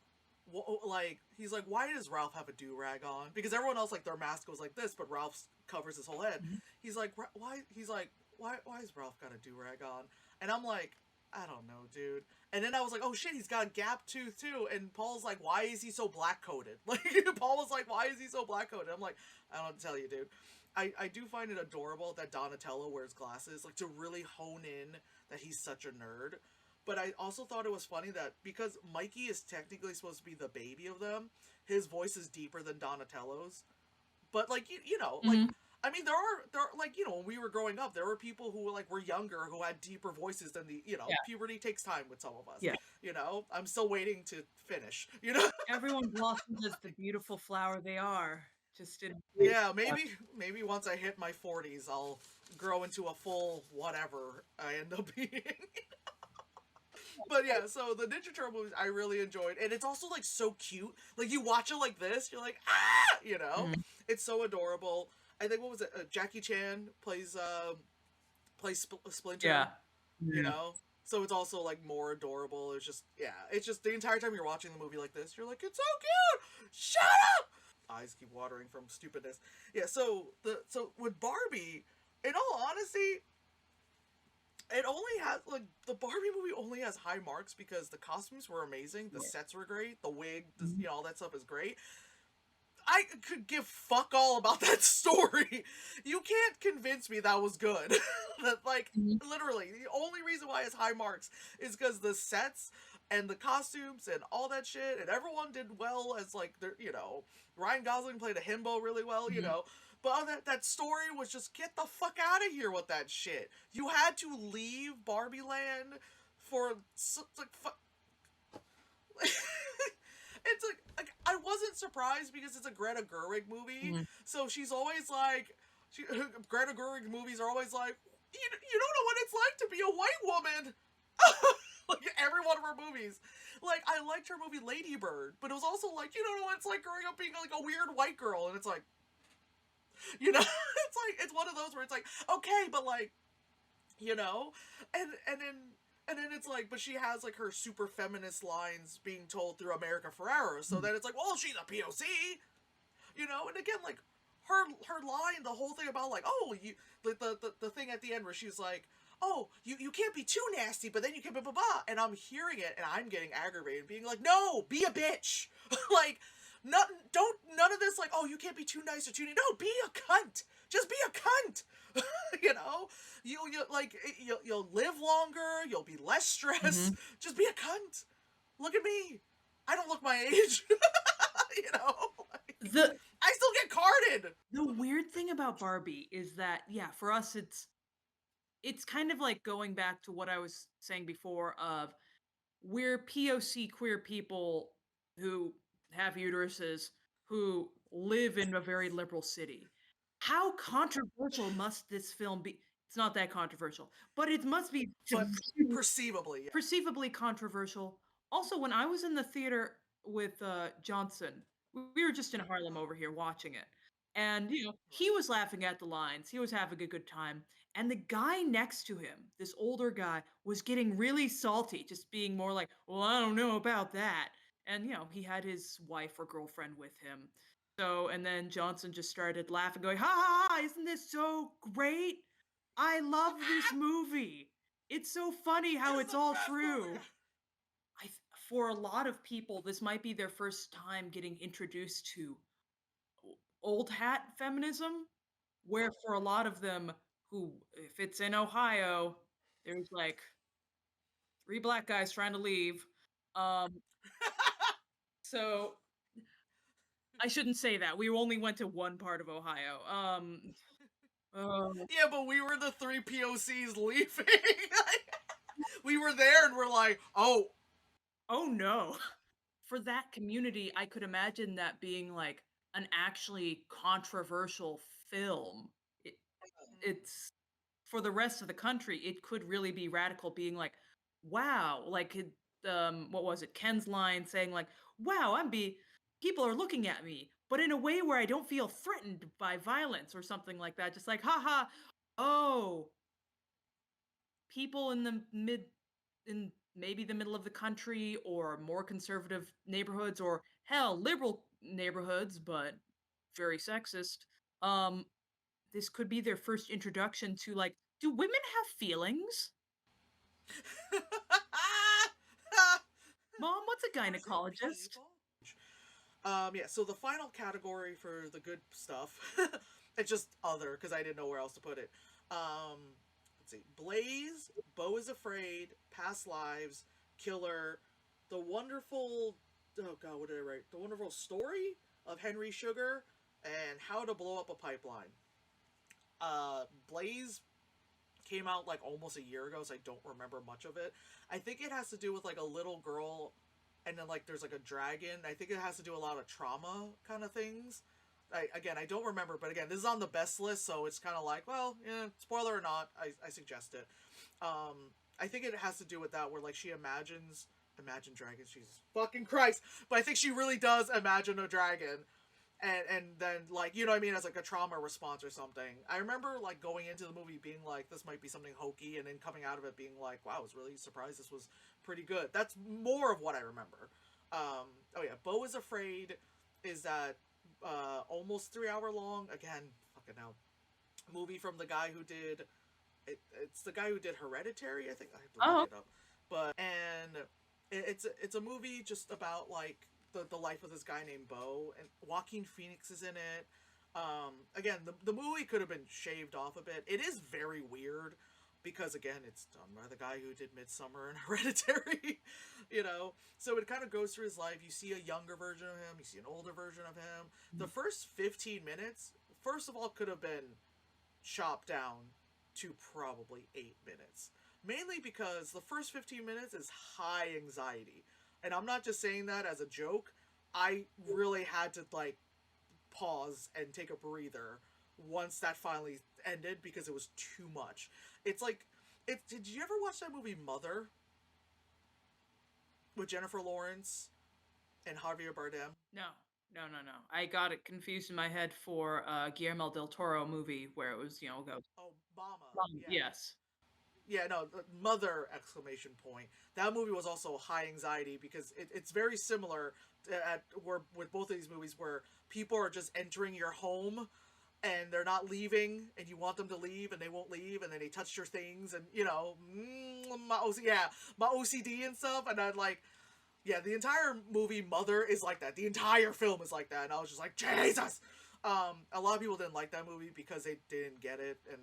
he's like, why does Ralph have a do rag on? Because everyone else like their mask goes like this, but Ralph's covers his whole head. Mhm. He's like, why? He's like, why has Ralph got a do rag on? And I'm like, I don't know, dude. And then I was like, oh shit, he's got a gap tooth too. And Paul's like, why is he so black coated? Like, Paul was like, why is he so black coated? I'm like, I don't tell you, dude. I do find it adorable that Donatello wears glasses, like to really hone in that he's such a nerd. But I also thought it was funny that because Mikey is technically supposed to be the baby of them, his voice is deeper than Donatello's. But like like Mhm. I mean there are like when we were growing up there were people who were younger who had deeper voices than the Yeah. puberty takes time with some of us. Yeah. I'm still waiting to finish. Everyone blossoms as the beautiful flower they are. Just in Yeah, maybe once I hit my 40s I'll grow into a full whatever I end up being. But yeah, so the Ninja Turtle movies I really enjoyed, and it's also like so cute. Like you watch it like this, you're like Mhm. it's so adorable. I think what was it? Jackie Chan plays Splinter. Yeah. Yeah. So it's also like more adorable. It's just the entire time you're watching the movie like this, you're like, it's so cute. Shut up. Eyes keep watering from stupidness. Yeah. So with Barbie, in all honesty, it only has like the Barbie movie only has high marks because the costumes were amazing, the Yeah. sets were great, the wig, Mhm. all that stuff is great. I could give fuck all about that story. You can't convince me that was good. That like Mhm. literally the only reason why it's high marks is because the sets and the costumes and all that shit and everyone did well as like Ryan Gosling played a himbo really well. Mhm. But that story was just get the fuck out of here with that shit. You had to leave Barbie Land for like I wasn't surprised because it's a Greta Gerwig movie, Mhm. so she's always like, Greta Gerwig movies are always like, you don't know what it's like to be a white woman. Like every one of her movies, like I liked her movie Lady Bird, but it was also like you don't know what it's like growing up being like a weird white girl, and it's like it's one of those where it's like okay, but like you know, and then it's like, but she has like her super feminist lines being told through America Ferrera, so Mhm. then it's like, well, she's a POC, and again, like her line, the whole thing about like, oh, you the thing at the end where she's like, oh, you can't be too nasty, but then you can blah blah blah, and I'm hearing it and I'm getting aggravated, being like, no, be a bitch, like. None of this like oh you can't be too nice or too no be a cunt just be a cunt you know you like you'll live longer you'll be less stressed Mhm. just be a cunt look at me I don't look my age you know like, The I still get carded the weird thing about Barbie is that, yeah, for us, it's kind of like going back to what I was saying before of we're POC queer people who have uteruses who live in a very liberal city. How controversial must this film be? It's not that controversial, but it must be but perceivably yeah perceivably controversial. Also, when I was in the theater with Johnson, we were just in Harlem over here watching it. And, he right was laughing at the lines. He was having a good time. And the guy next to him, this older guy, was getting really salty, just being more like, well, I don't know about that. and he had his wife or girlfriend with him. So, and then Johnson just started laughing, going, "Ha ha ha! Isn't this so great? I love this movie. It's so funny It how is it's the all best movie. true." For a lot of people, this might be their first time getting introduced to old hat feminism, where for a lot of them who, if it's in Ohio, there's like three black guys trying to leave. Um, so I shouldn't say that. We only went to one part of Ohio. Oh, Yeah, but we were the three POCs leaving. We were there and we're like, oh, oh no. For that community, I could imagine that being like an actually controversial film. It, it's for the rest of the country, it could really be radical being like, "Wow," like, what was it? Ken's line saying like, "Wow, people are looking at me, but in a way where I don't feel threatened by violence," or something like that. Just like, "Haha, oh, people in the in maybe the middle of the country or more conservative neighborhoods or hell, liberal neighborhoods, but very sexist. Um, this could be their first introduction to like, do women have feelings? Mom, what's a honestly, gynecologist? people. Yeah, so the final category for the good stuff, it's just other, because I didn't know where else to put it. Um, let's see. Blaze, Beau is Afraid, Past Lives, Killer, The Wonderful, oh god, what did I write? The Wonderful Story of Henry Sugar, and How to Blow Up a Pipeline. Blaze came out like almost a year ago, so I don't remember much of it. I think it has to do with like a little girl, and then like there's like a dragon. I think it has to do a lot of trauma kind of things. I don't remember, but again, this is on the best list, so it's kind of like, well, yeah, spoiler or not, I suggest it. I think it has to do with that, where like she imagine dragons, Jesus fucking Christ, but I think she really does imagine a dragon, and then like, you know what I mean, as like a trauma response or something. I remember like going into the movie being like, this might be something hokey, and then coming out of it being like, wow, I was really surprised this was pretty good. That's more of what I remember. Oh yeah, Beau is Afraid is that almost 3 hour long, again, fucking hell, movie from the guy who did it's the guy who did Hereditary, I think. I have to look Oh, it up. But and it's a movie just about like the life of this guy named Beau, and Joaquin Phoenix is in it. Again, the movie could have been shaved off a bit. It is very weird because again, it's done by the guy who did Midsummer and Hereditary, you know. So it kind of goes through his life. You see a younger version of him, you see an older version of him. The first 15 minutes, first of all, could have been chopped down to probably 8 minutes. Mainly because the first 15 minutes is high anxiety. And I'm not just saying that as a joke. I really had to like pause and take a breather once that finally ended because it was too much. It's like did you ever watch that movie Mother with Jennifer Lawrence and Javier Bardem? no, no, no, no. I got it confused in my head for a Guillermo del Toro movie where it was, go, Oh, Mama. Yeah. yes. Yeah, no, Mother exclamation point. That movie was also high anxiety because it's very similar at where with both of these movies where people are just entering your home and they're not leaving and you want them to leave and they won't leave and then they touch your things and my OCD and stuff, and I'd like, yeah, the entire movie Mother is like that. The entire film is like that, and I was just like, Jesus. A lot of people didn't like that movie because they didn't get it, and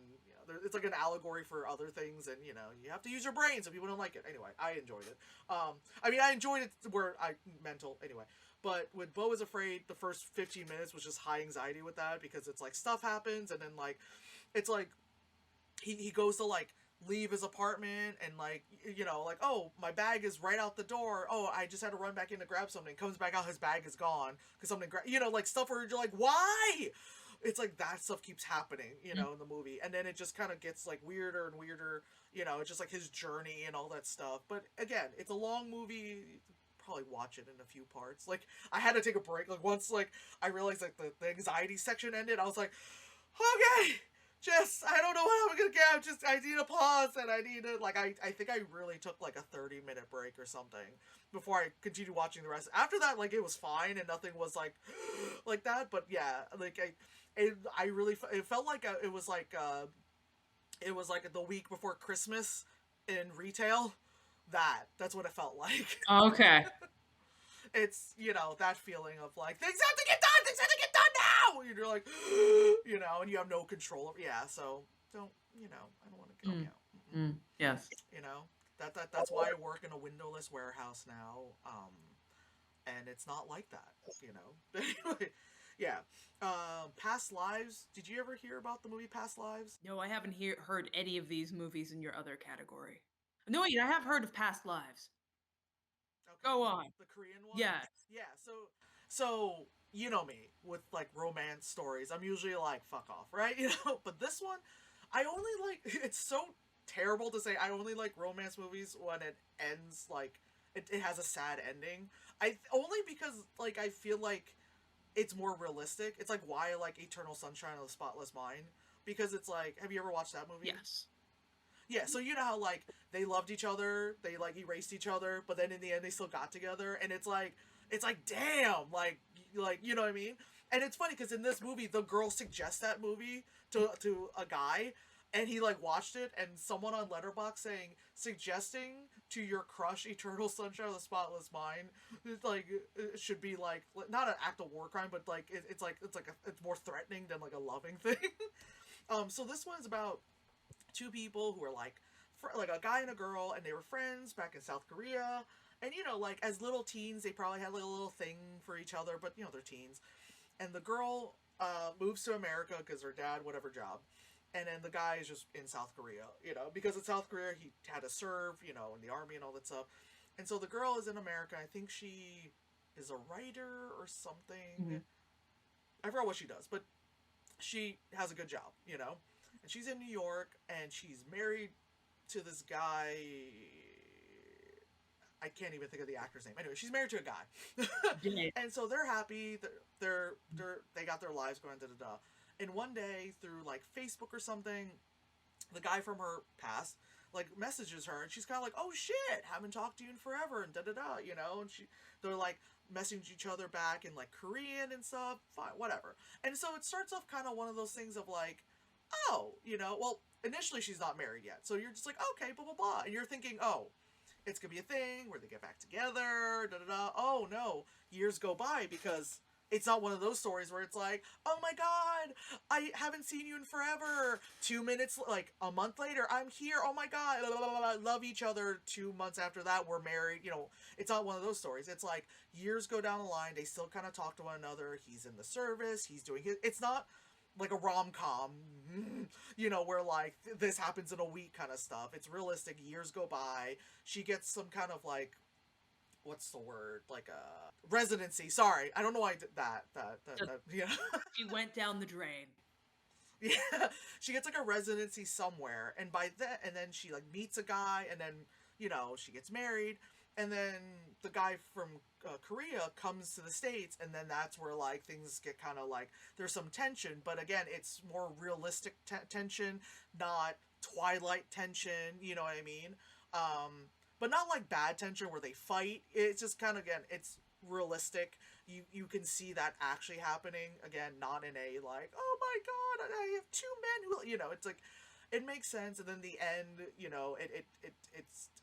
it's like an allegory for other things, and you have to use your brain, so people don't like it. Anyway, I enjoyed it. I enjoyed it where I mental anyway. But with Beau is Afraid, the first 15 minutes was just high anxiety with that because it's like stuff happens, and then like it's like he goes to like leave his apartment and like like, oh, my bag is right out the door, oh, I just had to run back in to grab something, comes back out, his bag is gone because something like stuff where you're like, why? It's like that stuff keeps happening in the movie, and then it just kind of gets like weirder and weirder. It's just like his journey and all that stuff. But again, it's a long movie. Probably watch it in a few parts. Like, I had to take a break. Like, once like I realized like the anxiety section ended, I was like, okay, just I don't know what I'm gonna get. I need a pause, and I need to like I think I really took like a 30-minute break or something. before I continued watching the rest. After that, like, it was fine and nothing was like like that. But yeah, like I really it felt like it was like the week before Christmas in retail. That's what it felt like. Okay. It's, that feeling of like, things have to get done, things have to get done now. You're like, and you have no control. Yeah, so don't, I don't want to go. Mm. Yeah, Yes. that's why I work in a windowless warehouse now. And it's not like that. Anyway, yeah. Past Lives. Did you ever hear about the movie Past Lives? No, I haven't heard any of these movies in your other category. No, wait, I have heard of Past Lives. Okay, Go on. the Korean one. Yes. Yeah. So you know me with like romance stories. I'm usually like, fuck off, right? But this one, I only like. It's so terrible to say. I only like romance movies when it ends like it has a sad ending. I only because like I feel like it's more realistic. It's like why I like Eternal Sunshine of the Spotless Mind, because it's like, have you ever watched that movie? Yes. Yeah, so you know how like they loved each other, they like erased each other, but then in the end they still got together, and it's like damn, like you know what I mean? And it's funny because in this movie the girl suggests that movie to a guy, and he like watched it, and someone on Letterboxd saying suggesting to your crush Eternal Sunshine of the Spotless Mind, it's like it should be like not an act of war crime, but like it's more threatening than like a loving thing. So this one's about two people who are like a guy and a girl, and they were friends back in South Korea. And like as little teens, they probably had like a little thing for each other, but they're teens. And the girl moves to America because her dad, whatever job, and then the guy is just in South Korea, because in South Korea he had to serve, in the army and all that stuff. And so the girl is in America. I think she is a writer or something. Mm-hmm. I forgot what she does, but she has a good job, and she's in New York, and she's married to this guy. I can't even think of the actor's name. Anyway, she's married to a guy, Yeah. and so they're happy. They got their lives going. Da da da. And one day, through like Facebook or something, the guy from her past like messages her, and she's kind of like, "Oh shit, haven't talked to you in forever," and da da da, And they're like messaging each other back in like Korean and stuff. Fine, whatever. And so it starts off kind of one of those things of like, oh, well, initially she's not married yet, so you're just like, okay, blah blah blah, and you're thinking, oh, it's gonna be a thing where they get back together, da da da. Oh no, years go by because it's not one of those stories where it's like, oh my god, I haven't seen you in forever. 2 minutes, like a month later, I'm here. Oh my god, blah, blah, blah, blah. Love each other. 2 months after that, we're married. It's not one of those stories. It's like years go down the line. They still kind of talk to one another. He's in the service. He's doing his. It's not like a rom-com, where like this happens in a week kind of stuff. It's realistic. Years go by. She gets some kind of like, what's the word? Like a residency. Sorry, I don't know why I did that. She went down the drain. Yeah, she gets like a residency somewhere, and then she like meets a guy, and then she gets married, and then the guy from Korea comes to the States, and then that's where like things get kind of like there's some tension, but again it's more realistic tension, not Twilight tension. You know what I mean? But not like bad tension where they fight. It's just kind of, again, it's realistic. You can see that actually happening. Again, not in a like, oh my god, I have two men who, it's like, it makes sense. And then the end,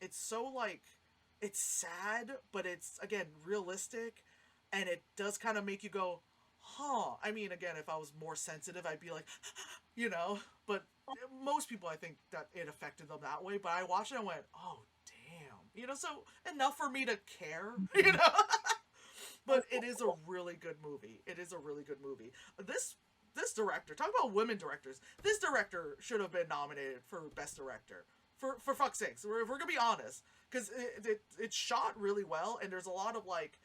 it's so like, it's sad, but it's again realistic, and it does kind of make you go, huh. I mean, again, if I was more sensitive, I'd be like, But most people, I think that it affected them that way. But I watched it and went, oh damn, so enough for me to care, But it is a really good movie. It is a really good movie. This director, talk about women directors. This director should have been nominated for Best Director. For fuck's sakes, if we're gonna be honest, because it's shot really well, and there's a lot of like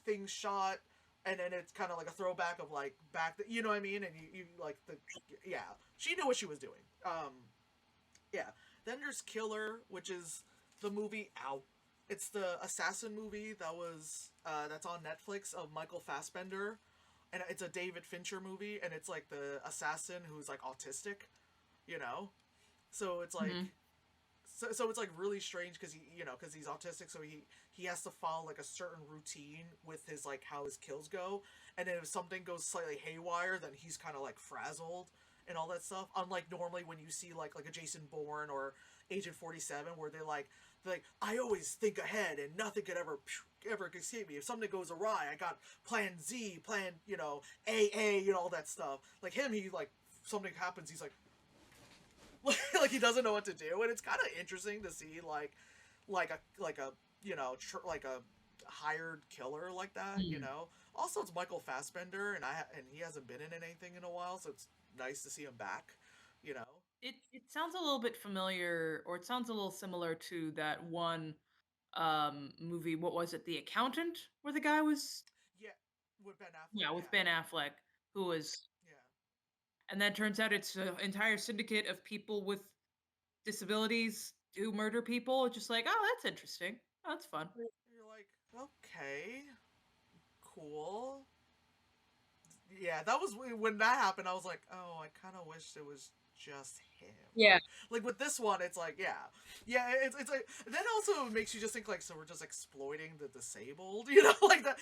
things shot, and then it's kind of like a throwback of like back, you know what I mean? And you like she knew what she was doing. Yeah. Then there's Killer, which is the movie out. It's the assassin movie that was that's on Netflix of Michael Fassbender, and it's a David Fincher movie, and it's like the assassin who's like autistic, So it's like so it's like really strange because because he's autistic, so he has to follow like a certain routine with his like how his kills go, and then if something goes slightly haywire, then he's kind of like frazzled and all that stuff. Unlike normally when you see like a Jason Bourne or Agent 47, where they're like I always think ahead and nothing could ever escape me. If something goes awry, I got Plan Z, Plan AA, all that stuff. Like him, he like something happens, he's like like he doesn't know what to do, and it's kind of interesting to see like a like a hired killer like that. Mm. Also, it's Michael Fassbender, and he hasn't been in anything in a while, so it's nice to see him back. You know, It sounds a little bit familiar, or it sounds a little similar to that one movie. What was it? The Accountant, where the guy was, yeah, with Ben Affleck, yeah, with yeah, Ben Affleck, who was, yeah. and then turns out it's an entire syndicate of people with disabilities who murder people. It's just like, oh, that's interesting. Oh, that's fun. You're like, okay, cool. Yeah, that was when that happened. I was like, oh, I kind of wish it was just him. Yeah. Like with this one, it's like, yeah, it's like. Then also it makes you just think like, so we're just exploiting the disabled, like that.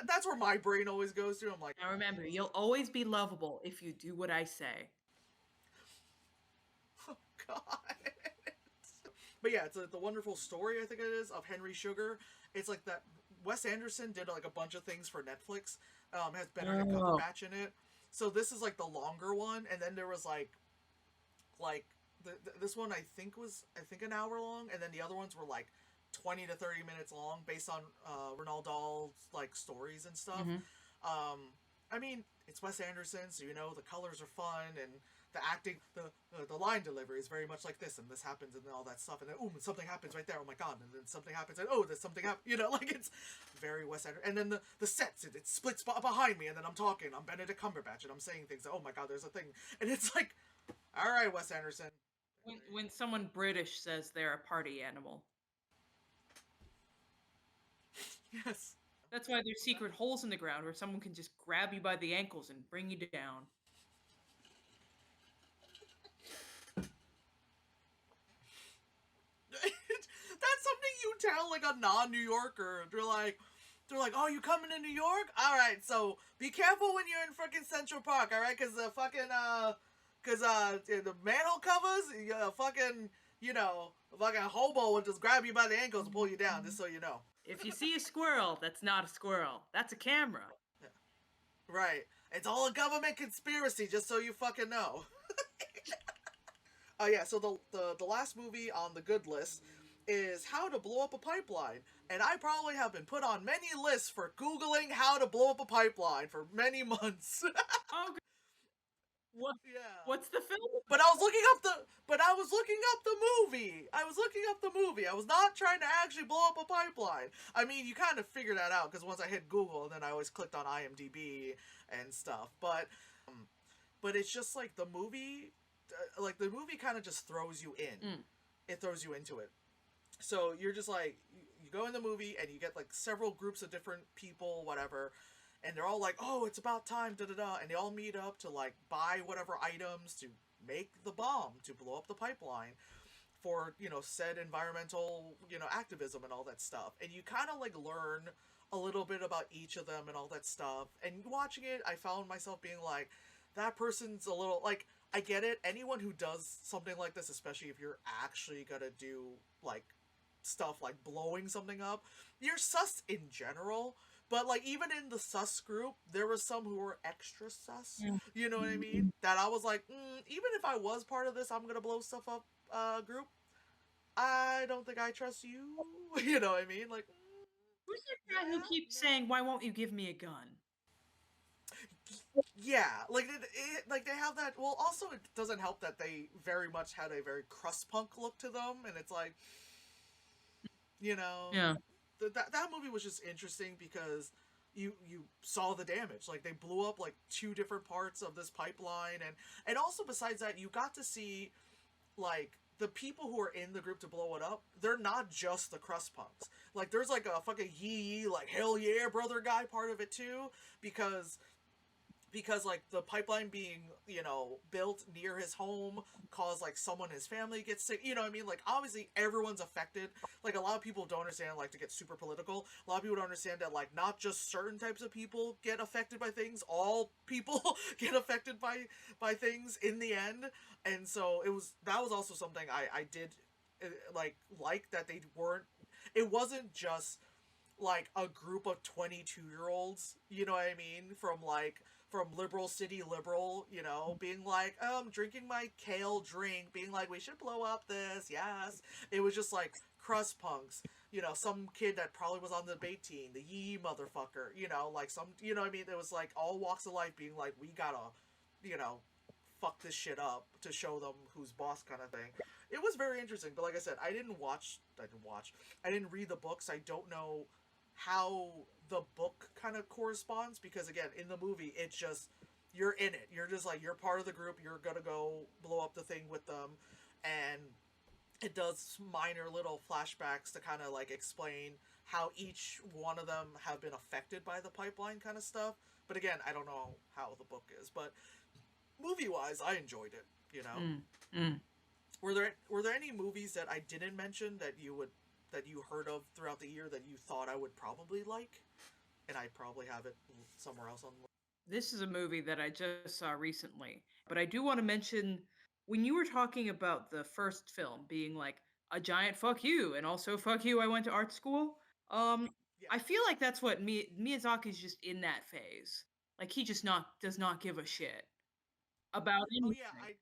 That's where my brain always goes to. I'm like, Now remember, you'll always be lovable if you do what I say. oh god. But yeah, it's the wonderful story, I think it is, of Henry Sugar. It's like that. Wes Anderson did like a bunch of things for Netflix. Has Benedict Oh. Cumberbatch in it. So this is like the longer one, and then there was like this one I think an hour long, and then the other ones were like 20 to 30 minutes long, based on Roald Dahl's like stories and stuff. Mhm. Um, I mean, it's Wes Anderson, so the colors are fun, and the acting, the line delivery is very much like this, and this happens, and all that stuff, and then something happens right there. Oh my god! And then something happens, and there's something happen. Like it's very Wes Anderson. And then the sets, it splits behind me, and then I'm talking. I'm Benedict Cumberbatch, and I'm saying things. Oh my god! There's a thing, and it's like, all right, Wes Anderson. When someone British says they're a party animal, Yes. that's why there's secret holes in the ground where someone can just grab you by the ankles and bring you down. That's something you tell like a non-New Yorker. They're like, oh, you coming to New York? All right, so be careful when you're in freaking Central Park, all right? Because the manhole covers, fucking hobo will just grab you by the ankles and pull you down, just so you know. If you see a squirrel, that's not a squirrel. That's a camera. Right. It's all a government conspiracy, just so you fucking know. Oh yeah, so the last movie on the good list is How to Blow Up a Pipeline. And I probably have been put on many lists for Googling how to blow up a pipeline for many months. Oh, what? Yeah. What's the film? But I was looking up the movie. I was looking up the movie. I was not trying to actually blow up a pipeline. I mean, you kind of figure that out because once I hit Google, and then I always clicked on IMDb and stuff. But it's just like the movie, kind of just throws you in. Mm. It throws you into it. So you're just like, you go in the movie and you get like several groups of different people, whatever, and they're all like, oh, it's about time, da da da, and they all meet up to like buy whatever items to make the bomb to blow up the pipeline for said environmental activism and all that stuff. And you kind of like learn a little bit about each of them and all that stuff. And watching it, I found myself being like, that person's a little like, I get it. Anyone who does something like this, especially if you're actually gonna do like stuff like blowing something up, you're sus in general. But like even in the sus group, there was some who were extra sus. You know what I mean? That I was like, even if I was part of this, I'm gonna blow stuff up. Group, I don't think I trust you. You know what I mean? Like, Who's the guy who keeps no. saying, "Why won't you give me a gun?" Yeah, like like they have that. Well, also it doesn't help that they very much had a very crust punk look to them, and it's like, you know, Yeah. that movie was just interesting because you saw the damage. Like they blew up like two different parts of this pipeline, and also besides that, you got to see like the people who are in the group to blow it up. They're not just the crust punks. Like there's like a fucking yee like hell yeah brother guy part of it too, because because like the pipeline being built near his home caused like someone in his family gets sick, you know what I mean, like obviously everyone's affected. Like a lot of people don't understand, like to get super political, a lot of people don't understand that like not just certain types of people get affected by things, all people get affected by things in the end. And so that was also something I did like that they weren't, it wasn't just like a group of 22-year-olds, you know what I mean, from liberal city liberal, being like, I'm drinking my kale drink, being like, we should blow up this, yes. It was just like crust punks, some kid that probably was on the debate team, the yee motherfucker, like some, you know what I mean? It was like all walks of life being like, we gotta, you know, fuck this shit up to show them who's boss kind of thing. It was very interesting, but like I said, I didn't read the books. I don't know how the book kind of corresponds, because again, in the movie it's just you're in it. You're just like, you're part of the group, you're gonna go blow up the thing with them, and it does minor little flashbacks to kind of like explain how each one of them have been affected by the pipeline kind of stuff. But again, I don't know how the book is, but movie wise, I enjoyed it. Mm, mm. Were there any movies that I didn't mention that you heard of throughout the year that you thought I would probably like, and I probably have it somewhere else on the list? This is a movie that I just saw recently, but I do want to mention when you were talking about the first film being like a giant fuck you and also fuck you, I went to art school. Um, Yeah. I feel like that's what Miyazaki's just in that phase. Like he just not does not give a shit about Oh yeah, anything.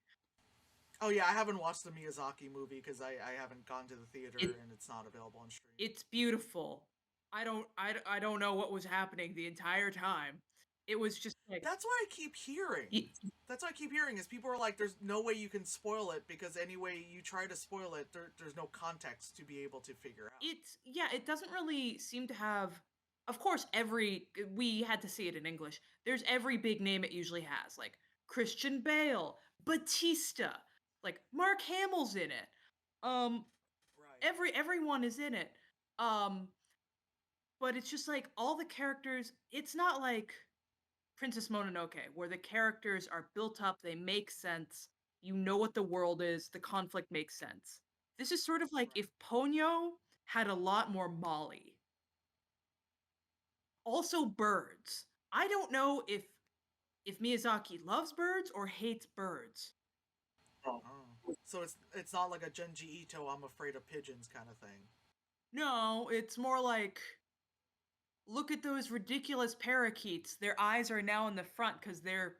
I haven't watched the Miyazaki movie because I haven't gone to the It theater and it's not available on stream. it's beautiful. I don't know what was happening the entire time. It was just like That's what I keep hearing. y- That's what I keep hearing is people are like, there's no way you can spoil it, because any way you try to spoil it, there's no context to be able to figure out. it's yeah, it doesn't really seem to have, of course, every we had to see it in English. There's every big name it usually has, like Christian Bale, Batista, like Mark Hamill's in it. Um Right. everyone is in it. Um but it's just like all the characters, it's not like Princess Mononoke where the characters are built up, they make sense. You know what the world is, the conflict makes sense. This is sort of like Right. if Ponyo had a lot more Molly. Also birds. I don't know if Miyazaki loves birds or hates birds. Oh. Oh. So it's not like a Genji Ito, I'm afraid of pigeons kind of thing. No, it's more like look at those ridiculous parakeets. Their eyes are now in the front cuz they're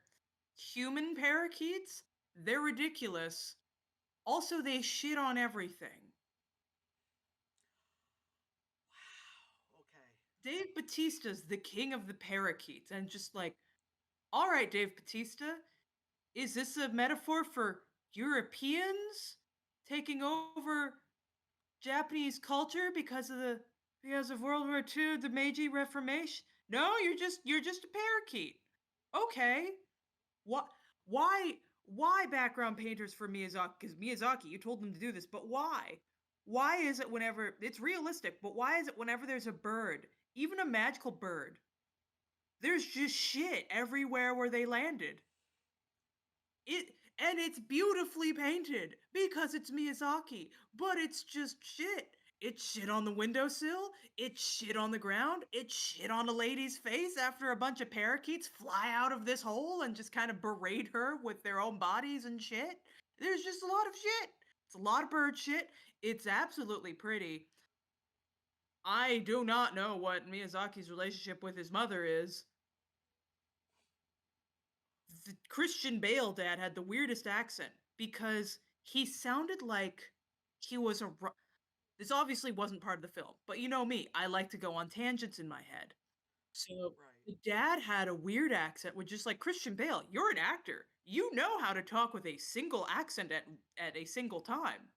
human parakeets. They're ridiculous. Also they shit on everything. Wow. Okay. Dave Batista's the king of the parakeets and just like, "All right, Dave Batista, is this a metaphor for Europeans taking over Japanese culture because of World War II, the Meiji Reformation? No, you're just a parakeet. Okay. What why why background painters for Miyazaki? Because Miyazaki, you told them to do this, but why? Why is it whenever it's realistic, but why is it whenever there's a bird, even a magical bird, there's just shit everywhere where they landed? It and it's beautifully painted because it's Miyazaki, but it's just shit. It's shit on the windowsill, it's shit on the ground, it's shit on a lady's face after a bunch of parakeets fly out of this hole and just kind of berate her with their own bodies and shit. There's just a lot of shit. It's a lot of bird shit. It's absolutely pretty. I do not know what Miyazaki's relationship with his mother is. The Christian Bale dad had the weirdest accent because he sounded like he was a. This obviously wasn't part of the film, but you know me, I like to go on tangents in my head. So Right. the dad had a weird accent, with just like Christian Bale, you're an actor. You know how to talk with a single accent at a single time.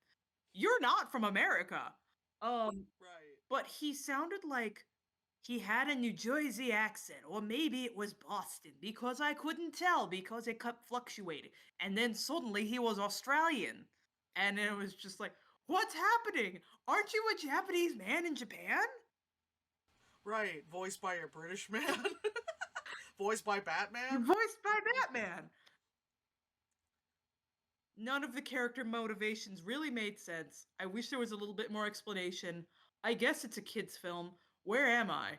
You're not from America. Um, Right. but he sounded like he had a New Jersey accent, or maybe it was Boston, because I couldn't tell because it kept fluctuating. And then suddenly he was Australian. And it was just like, what's happening? Aren't you a Japanese man in Japan? Right. Voiced by a British man. Voiced by You're Batman? voiced by Batman. None of the character motivations really made sense. I wish there was a little bit more explanation. I guess it's a kids' film. Where am I?